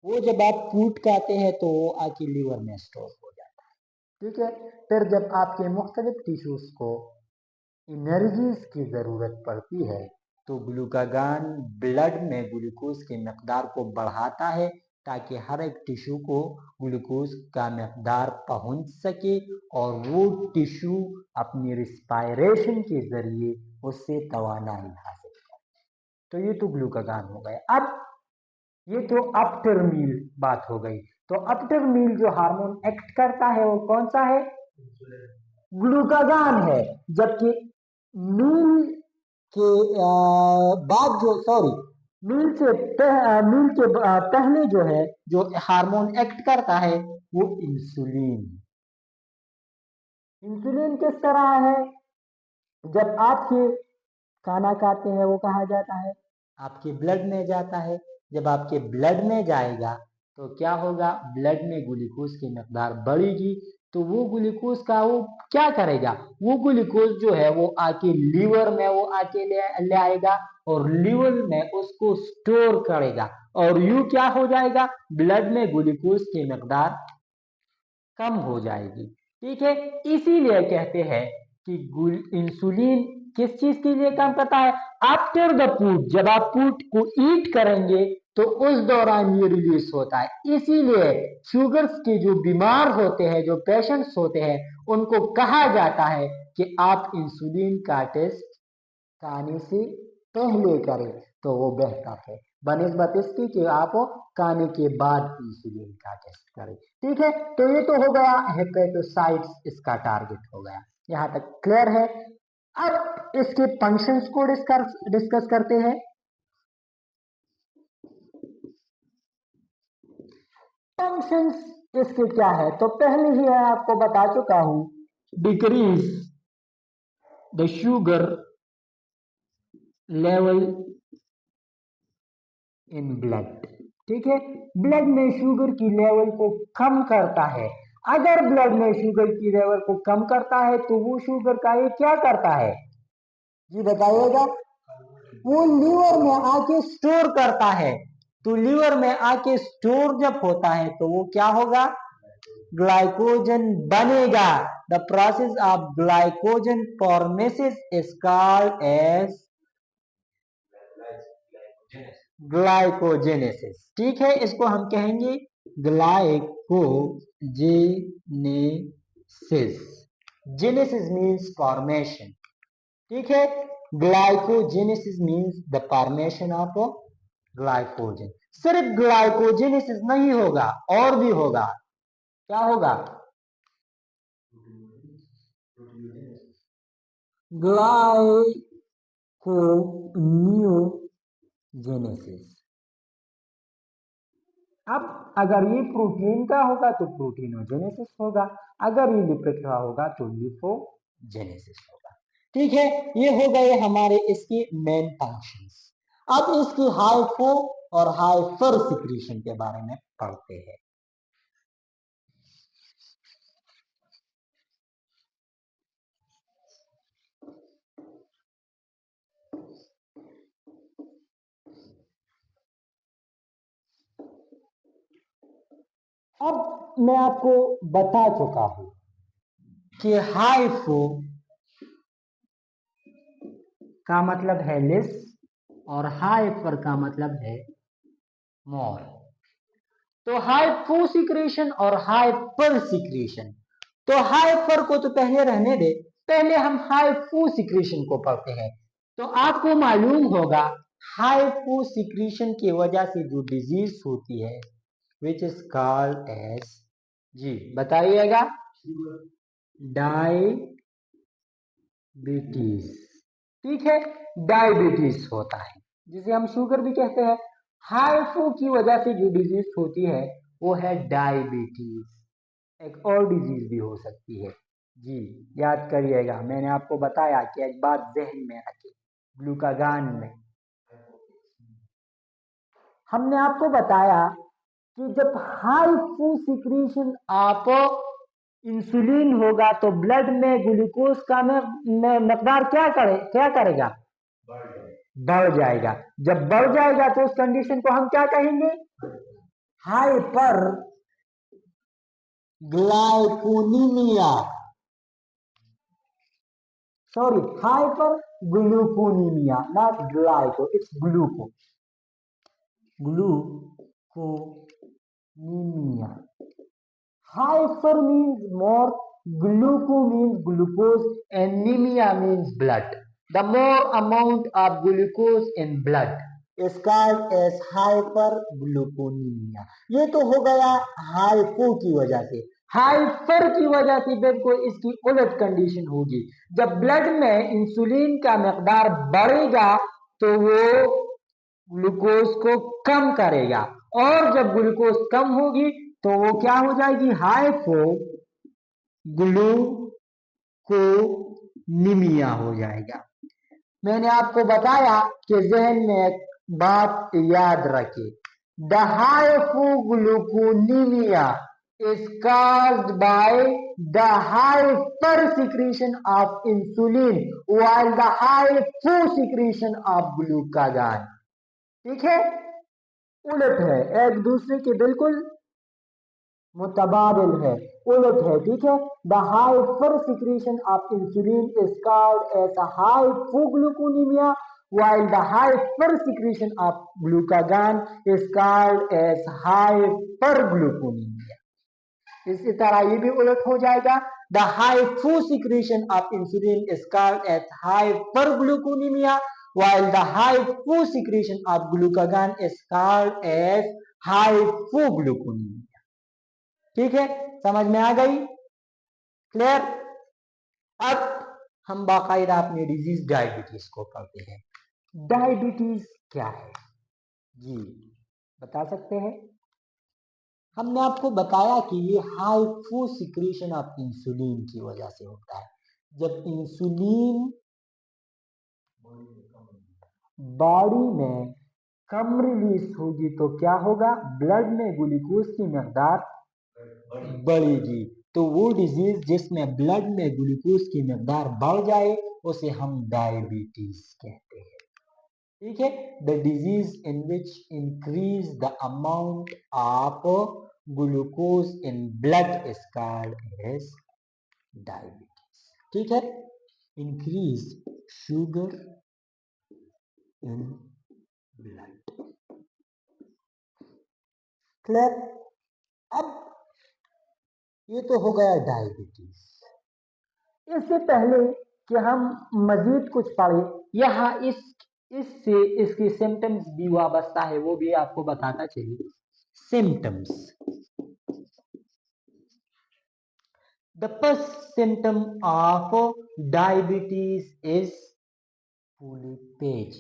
वो जब आप फूड खाते हैं तो वो आके लीवर में स्टोर हो जाता है। ठीक है। फिर जब आपके मुख्तलिफ टिश्यूज को एनर्जीज की ज़रूरत पड़ती है तो ग्लूकागान ब्लड में ग्लूकोज की मकदार को बढ़ाता है ताकि हर एक टिश्यू को ग्लूकोज का मकदार पहुंच सके और वो टिश्यू अपनी रिस्पायरेशन के ज़रिए उससे तवानाई हासिल करे। तो ये तो ग्लूकागान हो गए। अब ये तो आफ्टर मील बात हो गई। तो आफ्टर मील जो हार्मोन एक्ट करता है वो कौन सा है? ग्लूकागान है। जबकि मील के बाद जो मील के पहले जो है जो हार्मोन एक्ट करता है वो इंसुलिन। इंसुलिन किस तरह है? जब आपके खाना खाते हैं वो कहा जाता है आपके ब्लड में जाता है। जब आपके ब्लड में जाएगा तो क्या होगा? ब्लड में ग्लूकोज की मकदार बढ़ेगी तो वो ग्लूकोज का वो क्या करेगा? वो ग्लूकोज जो है वो आके लीवर में वो आके ले आएगा और लीवर में उसको स्टोर करेगा और यूं क्या हो जाएगा? ब्लड में ग्लूकोज की मकदार कम हो जाएगी। ठीक है। इसीलिए कहते हैं कि इंसुलिन किस चीज के लिए काम करता है? आफ्टर द फूड, जब आप फूड को ईट करेंगे तो उस दौरान ये रिलीज होता है। इसीलिए शुगर्स के जो बीमार होते हैं, जो पेशेंट्स होते हैं, उनको कहा जाता है कि आप इंसुलिन का टेस्ट खाने से पहले करें तो वो बेहतर है बनिस्बत इसकी कि आप खाने के बाद इंसुलिन का टेस्ट करें। ठीक है। तो ये तो हो गया हेपेटोसाइट्स, इसका टारगेट हो गया। यहाँ तक क्लियर है। अब इसके फंक्शंस को डिस्कस करते हैं। फंक्शंस इसके क्या है? तो पहले ही मैं आपको बता चुका हूं, decrease the sugar level in blood. ठीक है। ब्लड में शुगर की लेवल को कम करता है। अगर ब्लड में शुगर की लेवल को कम करता है तो वो शुगर का ये क्या करता है जी, बताइएगा। वो लीवर में आके स्टोर करता है। तो लीवर में आके स्टोर जब होता है तो वो क्या होगा? ग्लाइकोजन बनेगा। The process of glycogen formation is called as glycogenesis. ठीक है। इसको हम कहेंगे ग्लाइकोजेनेसिस। Genesis means formation. ठीक है। Glycogenesis means the formation of glycogen. सिर्फ ग्लाइकोजेनेसिस नहीं होगा, और भी होगा। क्या होगा? ग्लाइकोनियोजेनेसिस। अब अगर ये प्रोटीन का होगा तो प्रोटीनोजेनेसिस होगा, अगर ये लिपिड का होगा तो लिपोजेनेसिस होगा। ठीक है, ये हो गए हमारे इसके मेन फंक्शंस। अब इसकी हाइपो और हाइपर सिक्रीशन के बारे में पढ़ते हैं। अब मैं आपको बता चुका हूं कि हाइपो का मतलब है लेस और हाइपर का मतलब है मोर। तो हाइपो सिक्रेशन और हाइपर सिक्रेशन, तो हाइपर को तो पहले रहने दे, पहले हम हाइपो सिक्रेशन को पढ़ते हैं। तो आपको मालूम होगा हाइपो सिक्रेशन की वजह से जो डिजीज होती है विच इज कॉल्ड एज, जी बताइएगा, डायबिटीज। ठीक है, डायबिटीज होता है जिसे हम शुगर भी कहते हैं। हाइपो की वजह से जो डिजीज होती है वो है डायबिटीज। एक और डिजीज भी हो सकती है। जी याद करिएगा, मैंने आपको बताया कि एक बात जहन में रखिए, ग्लूकागान में हमने आपको बताया कि जब हाइपो सिक्रीशन आप इंसुलिन होगा तो ब्लड में ग्लूकोज का मकदार क्या करेगा? बढ़ जाएगा। जब बढ़ जाएगा तो उस कंडीशन को हम क्या कहेंगे? Hyper glyconemia, sorry hyper gluconemia, not glyco, it's gluconemia. Hyper means more, gluco means glucose, anemia means blood. The more amount of glucose in blood is called as hypergluconemia. ये तो हो गया हाइपो की वजह से। हाइपर की वजह से बिल्कुल इसकी उलट कंडीशन होगी। जब ब्लड में इंसुलिन का मकदार बढ़ेगा तो वो ग्लूकोज को कम करेगा, और जब ग्लूकोज कम होगी तो वो क्या हो जाएगी? हाइपो ग्लूकोनीमिया हो जाएगा। मैंने आपको बताया कि जहन में एक बात याद रखिए, the हाइपोग्लूकोनीमिया is caused by the hyper secretion of insulin while the hypo secretion of glucagon। ठीक है, उलट है, एक दूसरे के बिल्कुल मुतबादिल है, उलट है। ठीक है, the hyper secretion of insulin is called as hypogluconemia while the hypersecretion of glucagon is called as hypergluconemia। इसी तरह ये भी उलट हो जाएगा, the hyposecretion of insulin is called as hypergluconemia while the hyposecretion of glucagon is called as hypogluconemia। ठीक है, समझ में आ गई? क्लियर? अब हम बाकायदा अपनी डिजीज डायबिटीज को पढ़ते हैं। डायबिटीज क्या है? जी बता सकते हैं? हमने आपको बताया कि ये हाइपो सिक्रीशन ऑफ इंसुलिन की वजह से होता है। जब इंसुलिन बॉडी में कम रिलीज होगी तो क्या होगा? ब्लड में ग्लूकोज की मकदार बढ़ेगी। तो वो डिजीज जिसमें ब्लड में ग्लूकोज की मकदार बढ़ जाए उसे हम डायबिटीज कहते हैं। ठीक है, the disease in which increase the amount of glucose in blood is called as diabetes. ठीक है, increase sugar in blood. Clear? अब ये तो हो गया डायबिटीज। इससे पहले कि हम मजीद कुछ पढ़े, यहाँ इस इससे इसकी सिम्टम्स भी वाबस्ता है, वो भी आपको बताना चाहिए। Symptoms, the first symptom of diabetes is polyphagia.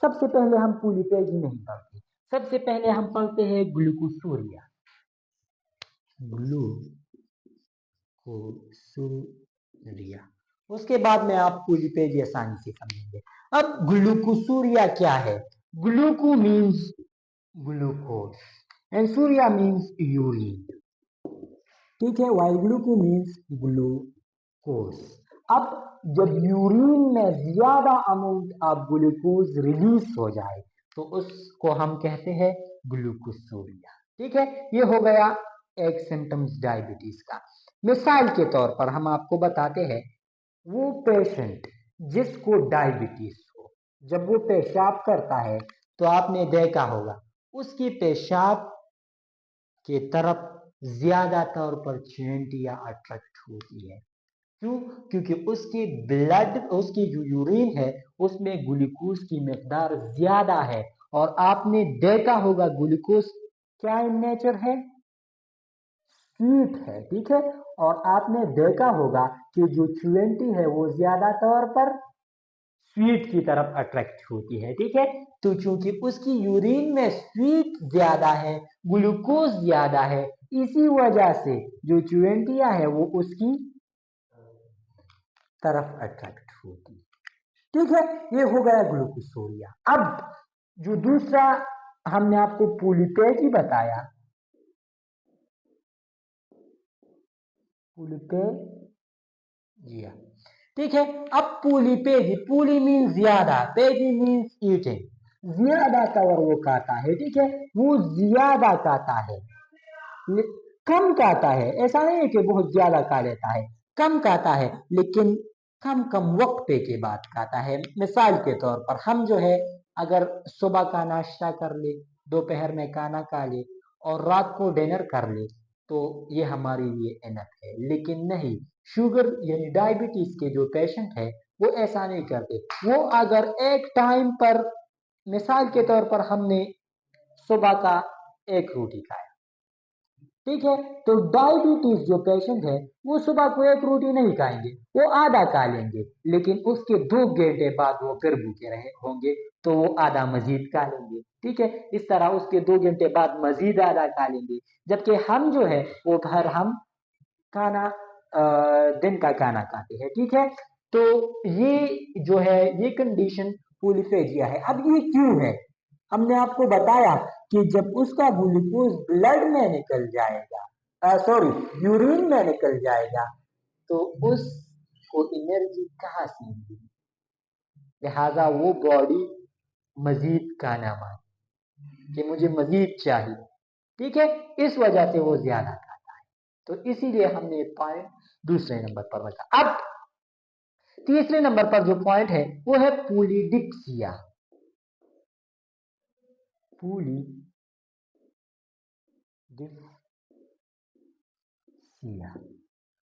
सबसे पहले हम पुलिपेज ही नहीं पढ़ते, सबसे पहले हम पढ़ते हैं ग्लूकोसूरिया। ग्लूकोसूरिया, उसके बाद में आप पुलिपेज आसानी से समझेंगे। अब ग्लूकोसूरिया क्या है? Gluco means glucose and uria means urine, ठीक है, वाइल ग्लूको मीन्स ग्लूकोज। अब जब यूरिन में ज्यादा अमाउंट ऑफ ग्लूकोज रिलीज हो जाए तो उसको हम कहते हैं ग्लूकोसूरिया, ठीक है। ये हो गया एक सिम्टम्स डायबिटीज का। मिसाल के तौर पर हम आपको बताते हैं, वो पेशेंट जिसको डायबिटीज हो, जब वो पेशाब करता है तो आपने देखा होगा उसकी पेशाब के तरफ ज्यादा तौर पर चींटियां अट्रैक्ट होती है। क्यों? क्योंकि उसकी ब्लड, उसकी जो यूरिन है उसमें ग्लूकोज की मिकदार ज्यादा है, और आपने देखा होगा ग्लूकोज क्या इन नेचर है? स्वीट है, ठीक है। और आपने देखा होगा कि जो चींटी है वो ज्यादा तौर पर स्वीट की तरफ अट्रैक्ट होती है, ठीक है। तो चूंकि उसकी यूरिन में स्वीट ज्यादा है, ग्लूकोज ज्यादा है, इसी वजह से जो चुवेंटिया है वो उसकी तरफ अट्रैक्ट होती है, ठीक है। ये हो गया ग्लूकोसूरिया। अब जो दूसरा हमने आपको पुलिपेज ही बताया, पुलिपेजिया, ठीक है। अब पुलिपेजी, पुली मीन्स ज्यादा, पेजी मीन्स ईटिंग, ज्यादा कवर वो खाता है, ठीक है, वो ज्यादा खाता है। कम खाता है, ऐसा नहीं है कि बहुत ज्यादा खा लेता है, कम खाता है, लेकिन कम कम वक्त के बाद खाता है। मिसाल के तौर पर हम जो है, अगर सुबह का नाश्ता कर ले, दोपहर में खाना खा ले और रात को डिनर कर ले तो ये हमारे लिए इनफ है। लेकिन नहीं, शुगर यानी डायबिटीज के जो पेशेंट है वो ऐसा नहीं करते। वो अगर एक टाइम पर, मिसाल के तौर पर हमने सुबह का एक रोटी खाया, ठीक है, तो डायबिटीज जो पेशेंट है वो सुबह को एक रोटी नहीं खाएंगे, वो आधा खा लेंगे, लेकिन उसके 2 घंटे बाद वो फिर भूखे रहे होंगे तो वो आधा मजीद खा लेंगे, ठीक है। इस तरह उसके 2 घंटे बाद मजीद आधा खा लेंगे। जबकि हम जो है वो हम खाना दिन का खाना खाते हैं, ठीक है। तो ये जो है ये कंडीशन पोलिफेजिया है। अब ये क्यों है? हमने आपको बताया कि जब उसका ग्लूकोज ब्लड में निकल जाएगा, सॉरी यूरिन में निकल जाएगा, तो उसको एनर्जी कहाँ से मिलेगी? लिहाजा वो बॉडी मजीद खाना मांगे कि मुझे मजीद चाहिए, ठीक है, इस वजह से वो ज्यादा खाता है। तो इसीलिए हमने पॉइंट दूसरे नंबर पर रखा। अब तीसरे नंबर पर जो पॉइंट है वो है पूलिडिक्सिया। पूलिडिक्सिया,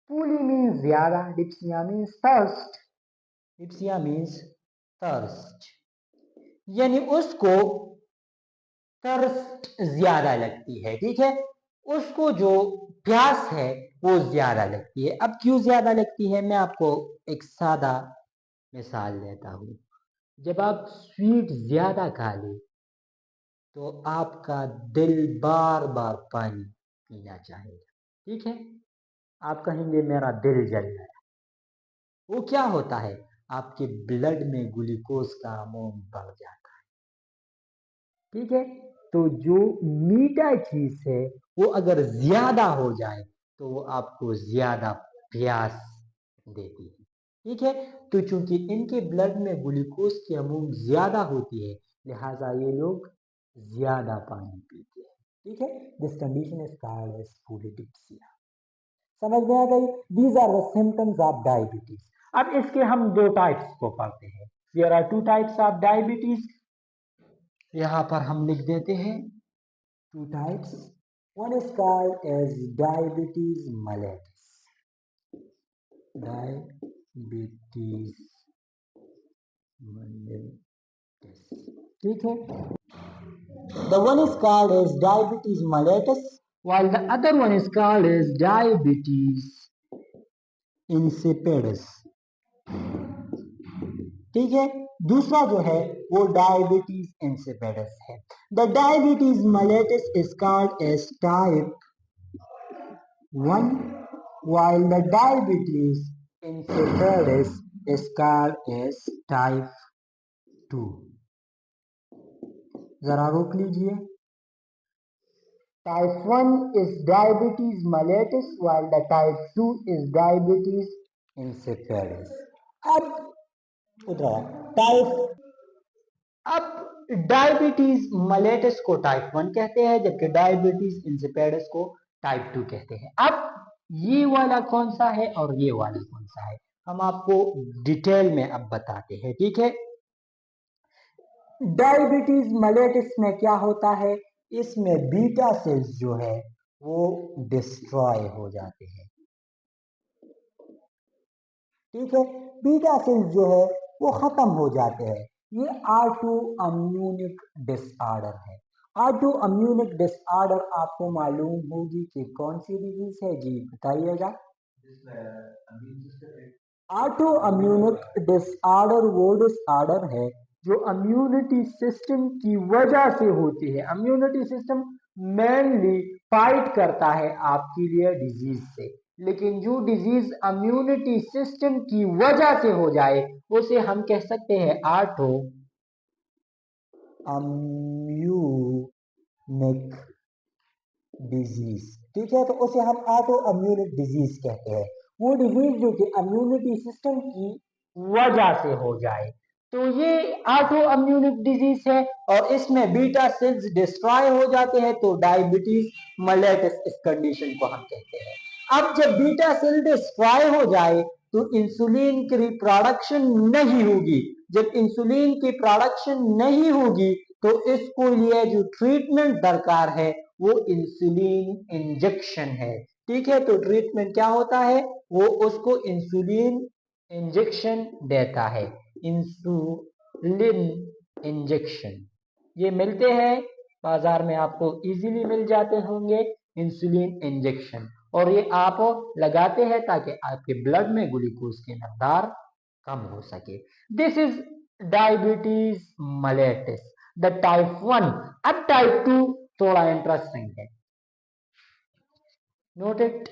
पूली मीन्स ज्यादा, dipsia means thirst, dipsia means thirst, यानी उसको थर्स्ट ज्यादा लगती है, ठीक है, उसको जो प्यास है वो ज्यादा लगती है। अब क्यों ज्यादा लगती है, मैं आपको एक सादा मिसाल देता हूं। जब आप स्वीट ज्यादा खा ले तो आपका दिल बार बार पानी पीना चाहेगा, ठीक है, आप कहेंगे मेरा दिल जल रहा है। वो क्या होता है, आपके ब्लड में ग्लूकोज का अमाउंट बढ़ जाता है, ठीक है। तो जो मीठा चीज है वो अगर ज्यादा हो जाए तो वो आपको ज्यादा प्यास देती है, ठीक है। तो चूंकि इनके ब्लड में ग्लूकोज की अमाउंट ज्यादा होती है, लिहाजा ये लोग ज्यादा पानी पीते हैं, ठीक है। This condition is called as polydipsia. समझ में आ गई? These are the symptoms of diabetes. अब इसके हम 2 टाइप्स को पढ़ते हैं। There are 2 types of diabetes, यहाँ पर हम लिख देते हैं 2 types. One is called as diabetes mellitus, diabetes ठीक है. The one is called as diabetes mellitus, while the other one is called as diabetes insipidus. ठीक है. दूसरा जो है वो डायबिटीज इंसिपिडस है. The diabetes mellitus is called as type 1, while the diabetes insipidus is called as type 2. जरा रोक लीजिए. Type 1 is diabetes mellitus, while the type 2 is diabetes insipidus. अब डायबिटीज mellitus को टाइप 1 कहते हैं, जबकि डायबिटीज इंसिपिडस को टाइप 2 कहते हैं. अब ये वाला कौन सा है और ये वाला कौन सा है, हम आपको डिटेल में अब बताते हैं. ठीक है. डायबिटीज mellitus में क्या होता है, इसमें बीटा सेल्स जो है वो डिस्ट्रॉय हो जाते हैं. ठीक है. बीटा सेल्स जो है वो खत्म हो जाते हैं. ये ऑटो इम्यूनिक डिसऑर्डर है. ऑटो इम्यूनिक डिसऑर्डर आपको मालूम होगी कि कौन सी डिजीज है, जी बताइएगा. ऑटो इम्यूनिक डिसऑर्डर वो डिसऑर्डर है जो इम्यूनिटी सिस्टम की वजह से होती है. इम्यूनिटी सिस्टम मेनली फाइट करता है आपके लिए डिजीज से, लेकिन जो डिजीज इम्यूनिटी सिस्टम की वजह से हो जाए उसे हम कह सकते हैं ऑटो इम्यूनिक डिजीज. ठीक है. तो उसे हम ऑटो इम्यूनिक डिजीज कहते हैं. वो डिजीज जो कि इम्यूनिटी सिस्टम की वजह से हो जाए, तो ये ऑटो इम्यूनिक डिजीज है और इसमें बीटा सेल्स डिस्ट्रॉय हो जाते हैं, तो डायबिटीज mellitus इस कंडीशन को हम कहते हैं. अब जब बीटा सेल डिस्ट्रॉय हो जाए तो इंसुलिन की रिप्रोडक्शन नहीं होगी. जब इंसुलिन की प्रोडक्शन नहीं होगी तो इसको लिए जो ट्रीटमेंट दरकार है वो इंसुलिन इंजेक्शन है. ठीक है. तो ट्रीटमेंट क्या होता है, वो उसको इंसुलिन इंजेक्शन देता है. इंसुलिन इंजेक्शन ये मिलते हैं बाजार में, आपको इजीली मिल जाते होंगे इंसुलिन इंजेक्शन, और ये आप लगाते हैं ताकि आपके ब्लड में ग्लूकोज की मकदार कम हो सके. This is diabetes mellitus the type 1. अब टाइप 2 थोड़ा इंटरेस्टिंग है. Note it.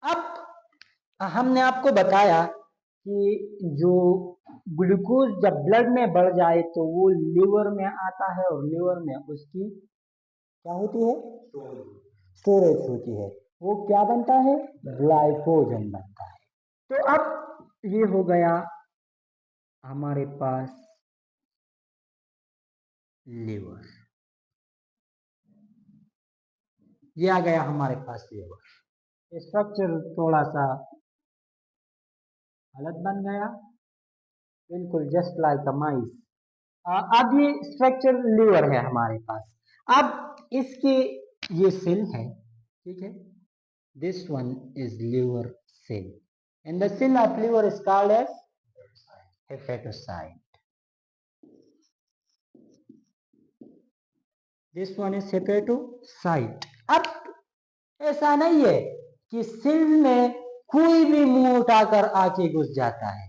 अब हमने आपको बताया कि जो ग्लूकोज जब ब्लड में बढ़ जाए तो वो लिवर में आता है और लिवर में उसकी क्या होती है, स्टोरेज होती है. वो क्या बनता है, ग्लाइकोजन बनता है. तो अब ये हो गया हमारे पास लिवर, ये आ गया हमारे पास लिवर. स्ट्रक्चर थोड़ा सा गलत बन गया, बिल्कुल जस्ट लाइक अ माइस. अब ये स्ट्रक्चर लिवर है हमारे पास. अब इसके ये सेल है. ठीक है. This one is liver cell and the cell of liver is called as hepatocyte. This one is hepatocyte. अब ऐसा नहीं है कि सेल में कोई भी मुंह उठाकर आके घुस जाता है.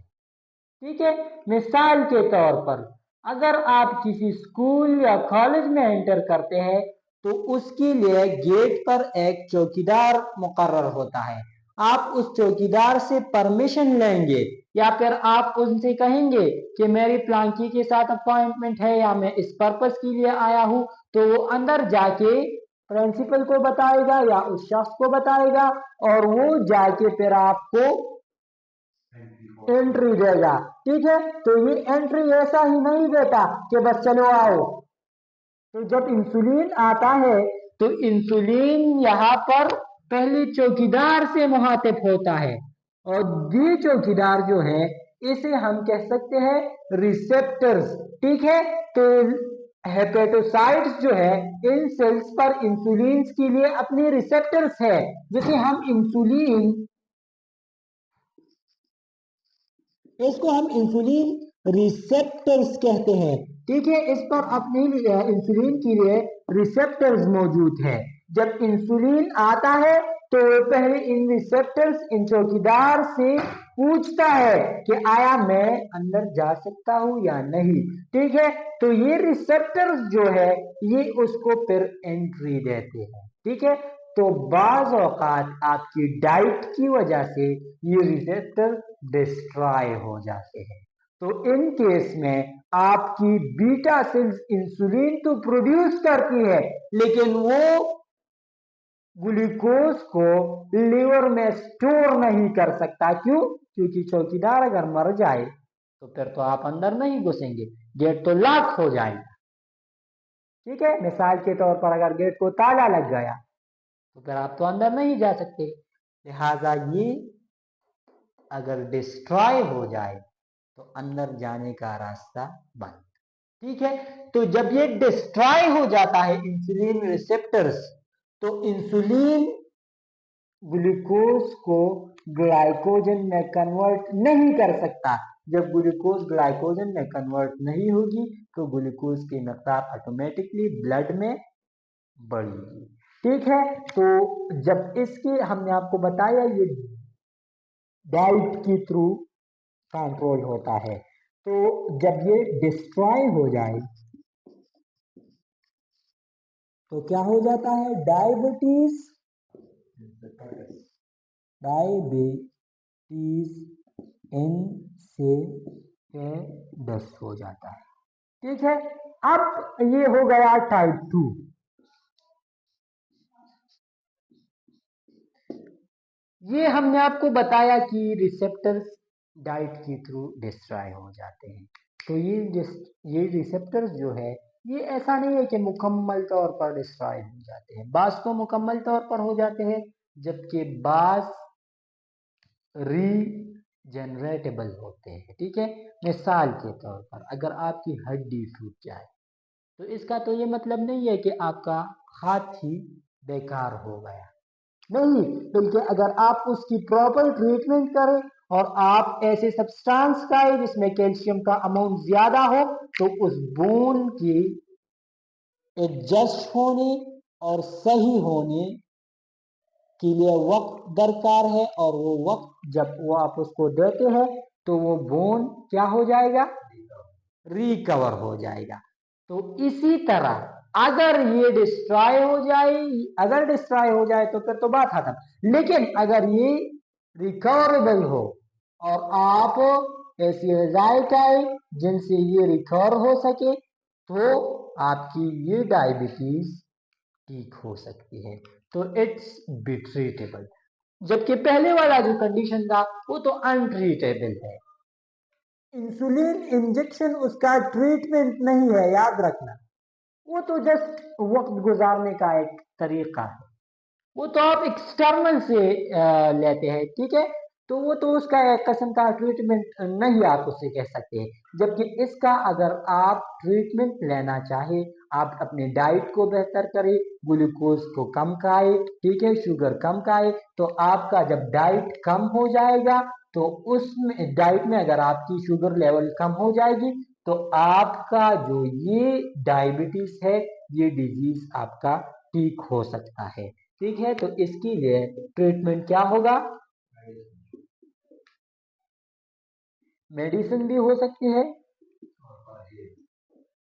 ठीक है. मिसाल के तौर पर अगर आप किसी स्कूल या कॉलेज में एंटर करते हैं तो उसके लिए गेट पर एक चौकीदार मुकर्रर होता है. आप उस चौकीदार से परमिशन लेंगे या फिर आप उनसे कहेंगे कि मेरी प्लांकी के साथ अपॉइंटमेंट है या मैं इस पर्पस के लिए आया हूं, तो वो अंदर जाके प्रिंसिपल को बताएगा या उस शख्स को बताएगा और वो जाके फिर आपको एंट्री देगा. ठीक है. तो ये एंट्री ऐसा ही नहीं देता कि बस चलो आओ. तो जब इंसुलिन आता है तो इंसुलिन यहाँ पर पहले चौकीदार से मुखातिब होता है, और ये चौकीदार जो है इसे हम कह सकते हैं रिसेप्टर्स। ठीक है, तो हेपेटोसाइट्स जो है इन सेल्स पर इंसुलिन के लिए अपने रिसेप्टर्स है, जिसे हम इंसुलिन, इसको हम इंसुलिन रिसेप्टर्स कहते हैं। ठीक है, इस पर अपने इंसुलिन के लिए रिसेप्टर्स मौजूद है। जब इंसुलिन आता है तो पहले इन रिसेप्टर्स, इन चौकीदार से पूछता है कि आया मैं अंदर जा सकता हूं या नहीं। ठीक है, तो ये रिसेप्टर्स जो है ये उसको फिर एंट्री देते हैं। ठीक है, तो बाज औकात आपकी डाइट की वजह से ये रिसेप्टर डिस्ट्रॉय हो जाते हैं। तो इन केस में आपकी बीटा सेल्स इंसुलिन तो प्रोड्यूस करती है, लेकिन वो ग्लूकोज को लिवर में स्टोर नहीं कर सकता। क्यों? क्योंकि चौकीदार अगर मर जाए तो फिर तो आप अंदर नहीं घुसेंगे, गेट तो लॉक हो जाएगा। ठीक है, मिसाल के तौर पर अगर गेट को ताला लग गया तो फिर आप तो अंदर नहीं जा सकते। लिहाजा ये अगर डिस्ट्रॉय हो जाए तो अंदर जाने का रास्ता बंद। ठीक है, तो जब ये डिस्ट्रॉय हो जाता है इंसुलिन रिसेप्टर्स, तो इंसुलिन ग्लूकोज को ग्लाइकोजन में कन्वर्ट नहीं कर सकता। जब ग्लूकोज ग्लाइकोजन में कन्वर्ट नहीं होगी तो ग्लूकोज की मकदार ऑटोमेटिकली ब्लड में बढ़ेगी। ठीक है, तो जब इसके हमने आपको बताया ये डाइट के थ्रू कंट्रोल होता है, तो जब ये डिस्ट्रॉय हो जाए तो क्या हो जाता है? डायबिटीज इंसिपिडस हो जाता है। ठीक है, अब ये हो गया टाइप 2। ये हमने आपको बताया कि रिसेप्टर्स डाइट के थ्रू डिस्ट्रॉय हो जाते हैं। तो ये रिसेप्टर्स जो है ये ऐसा नहीं है कि मुकम्मल तौर पर डिस्ट्रॉय हो जाते हैं, बास तो मुकम्मल तौर पर हो जाते हैं, जबकि बास रीजनरेटेबल होते हैं। ठीक है, मिसाल के तौर पर अगर आपकी हड्डी टूट जाए तो इसका तो ये मतलब नहीं है कि आपका हाथ ही बेकार हो गया, नहीं, बल्कि अगर आप उसकी प्रॉपर ट्रीटमेंट करें और आप ऐसे सब्सटेंस खाएं जिसमें कैल्शियम का अमाउंट ज्यादा हो, तो उस बोन की एडजस्ट होने और सही होने के लिए वक्त दरकार है, और वो वक्त जब वो आप उसको देते हैं तो वो बोन क्या हो जाएगा? रिकवर हो जाएगा। तो इसी तरह अगर ये डिस्ट्रॉय हो जाए, अगर डिस्ट्रॉय हो जाए तो फिर तो बात खत्म। लेकिन अगर ये रिकवरेबल हो और आप ऐसी ग़िज़ाएं खाएं जिनसे ये रिकवर हो सके, तो आपकी ये डायबिटीज ठीक हो सकती है। तो इट्स बी ट्रीटेबल, जबकि पहले वाला जो कंडीशन था वो तो अनट्रीटेबल है। इंसुलिन इंजेक्शन उसका ट्रीटमेंट नहीं है, याद रखना, वो तो जस्ट वक्त गुजारने का एक तरीका है, वो तो आप एक्सटर्नल से लेते हैं। ठीक है, तो वो तो उसका एक किस्म का ट्रीटमेंट नहीं आप उससे कह सकते हैं। जबकि इसका अगर आप ट्रीटमेंट लेना चाहे, आप अपने डाइट को बेहतर करें, ग्लूकोज को कम खाए, ठीक है, शुगर कम खाए, तो आपका जब डाइट कम हो जाएगा तो उसमें डाइट में अगर आपकी शुगर लेवल कम हो जाएगी तो आपका जो ये डायबिटीज है, ये डिजीज आपका ठीक हो सकता है। ठीक है, तो इसके लिए ट्रीटमेंट क्या होगा? मेडिसिन भी हो सकती है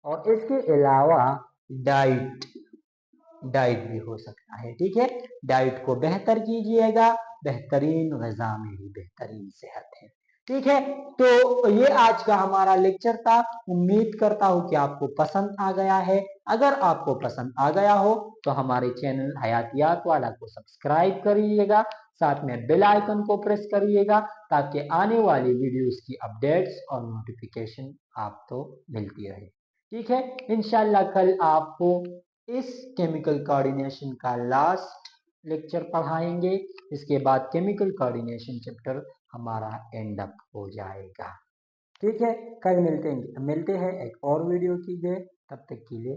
और इसके अलावा डाइट डाइट भी हो सकता है। ठीक है, डाइट को बेहतर कीजिएगा, बेहतरीन ग़िज़ा में ही बेहतरीन सेहत है। ठीक है, तो ये आज का हमारा लेक्चर था। उम्मीद करता हूँ कि आपको पसंद आ गया है। अगर आपको पसंद आ गया हो तो हमारे चैनल हयातियात वाला को सब्सक्राइब करिएगा, साथ में बेल आइकन को प्रेस करिएगा ताकि आने वाली वीडियोस की अपडेट्स और नोटिफिकेशन आपको मिलती रहे। ठीक है, इंशाल्लाह कल आपको इस केमिकल कोऑर्डिनेशन का लास्ट लेक्चर पढ़ाएंगे। इसके बाद केमिकल कोऑर्डिनेशन चैप्टर हमारा एंड अप हो जाएगा। ठीक है, कल मिलते हैं एक और वीडियो की। तब तक के लिए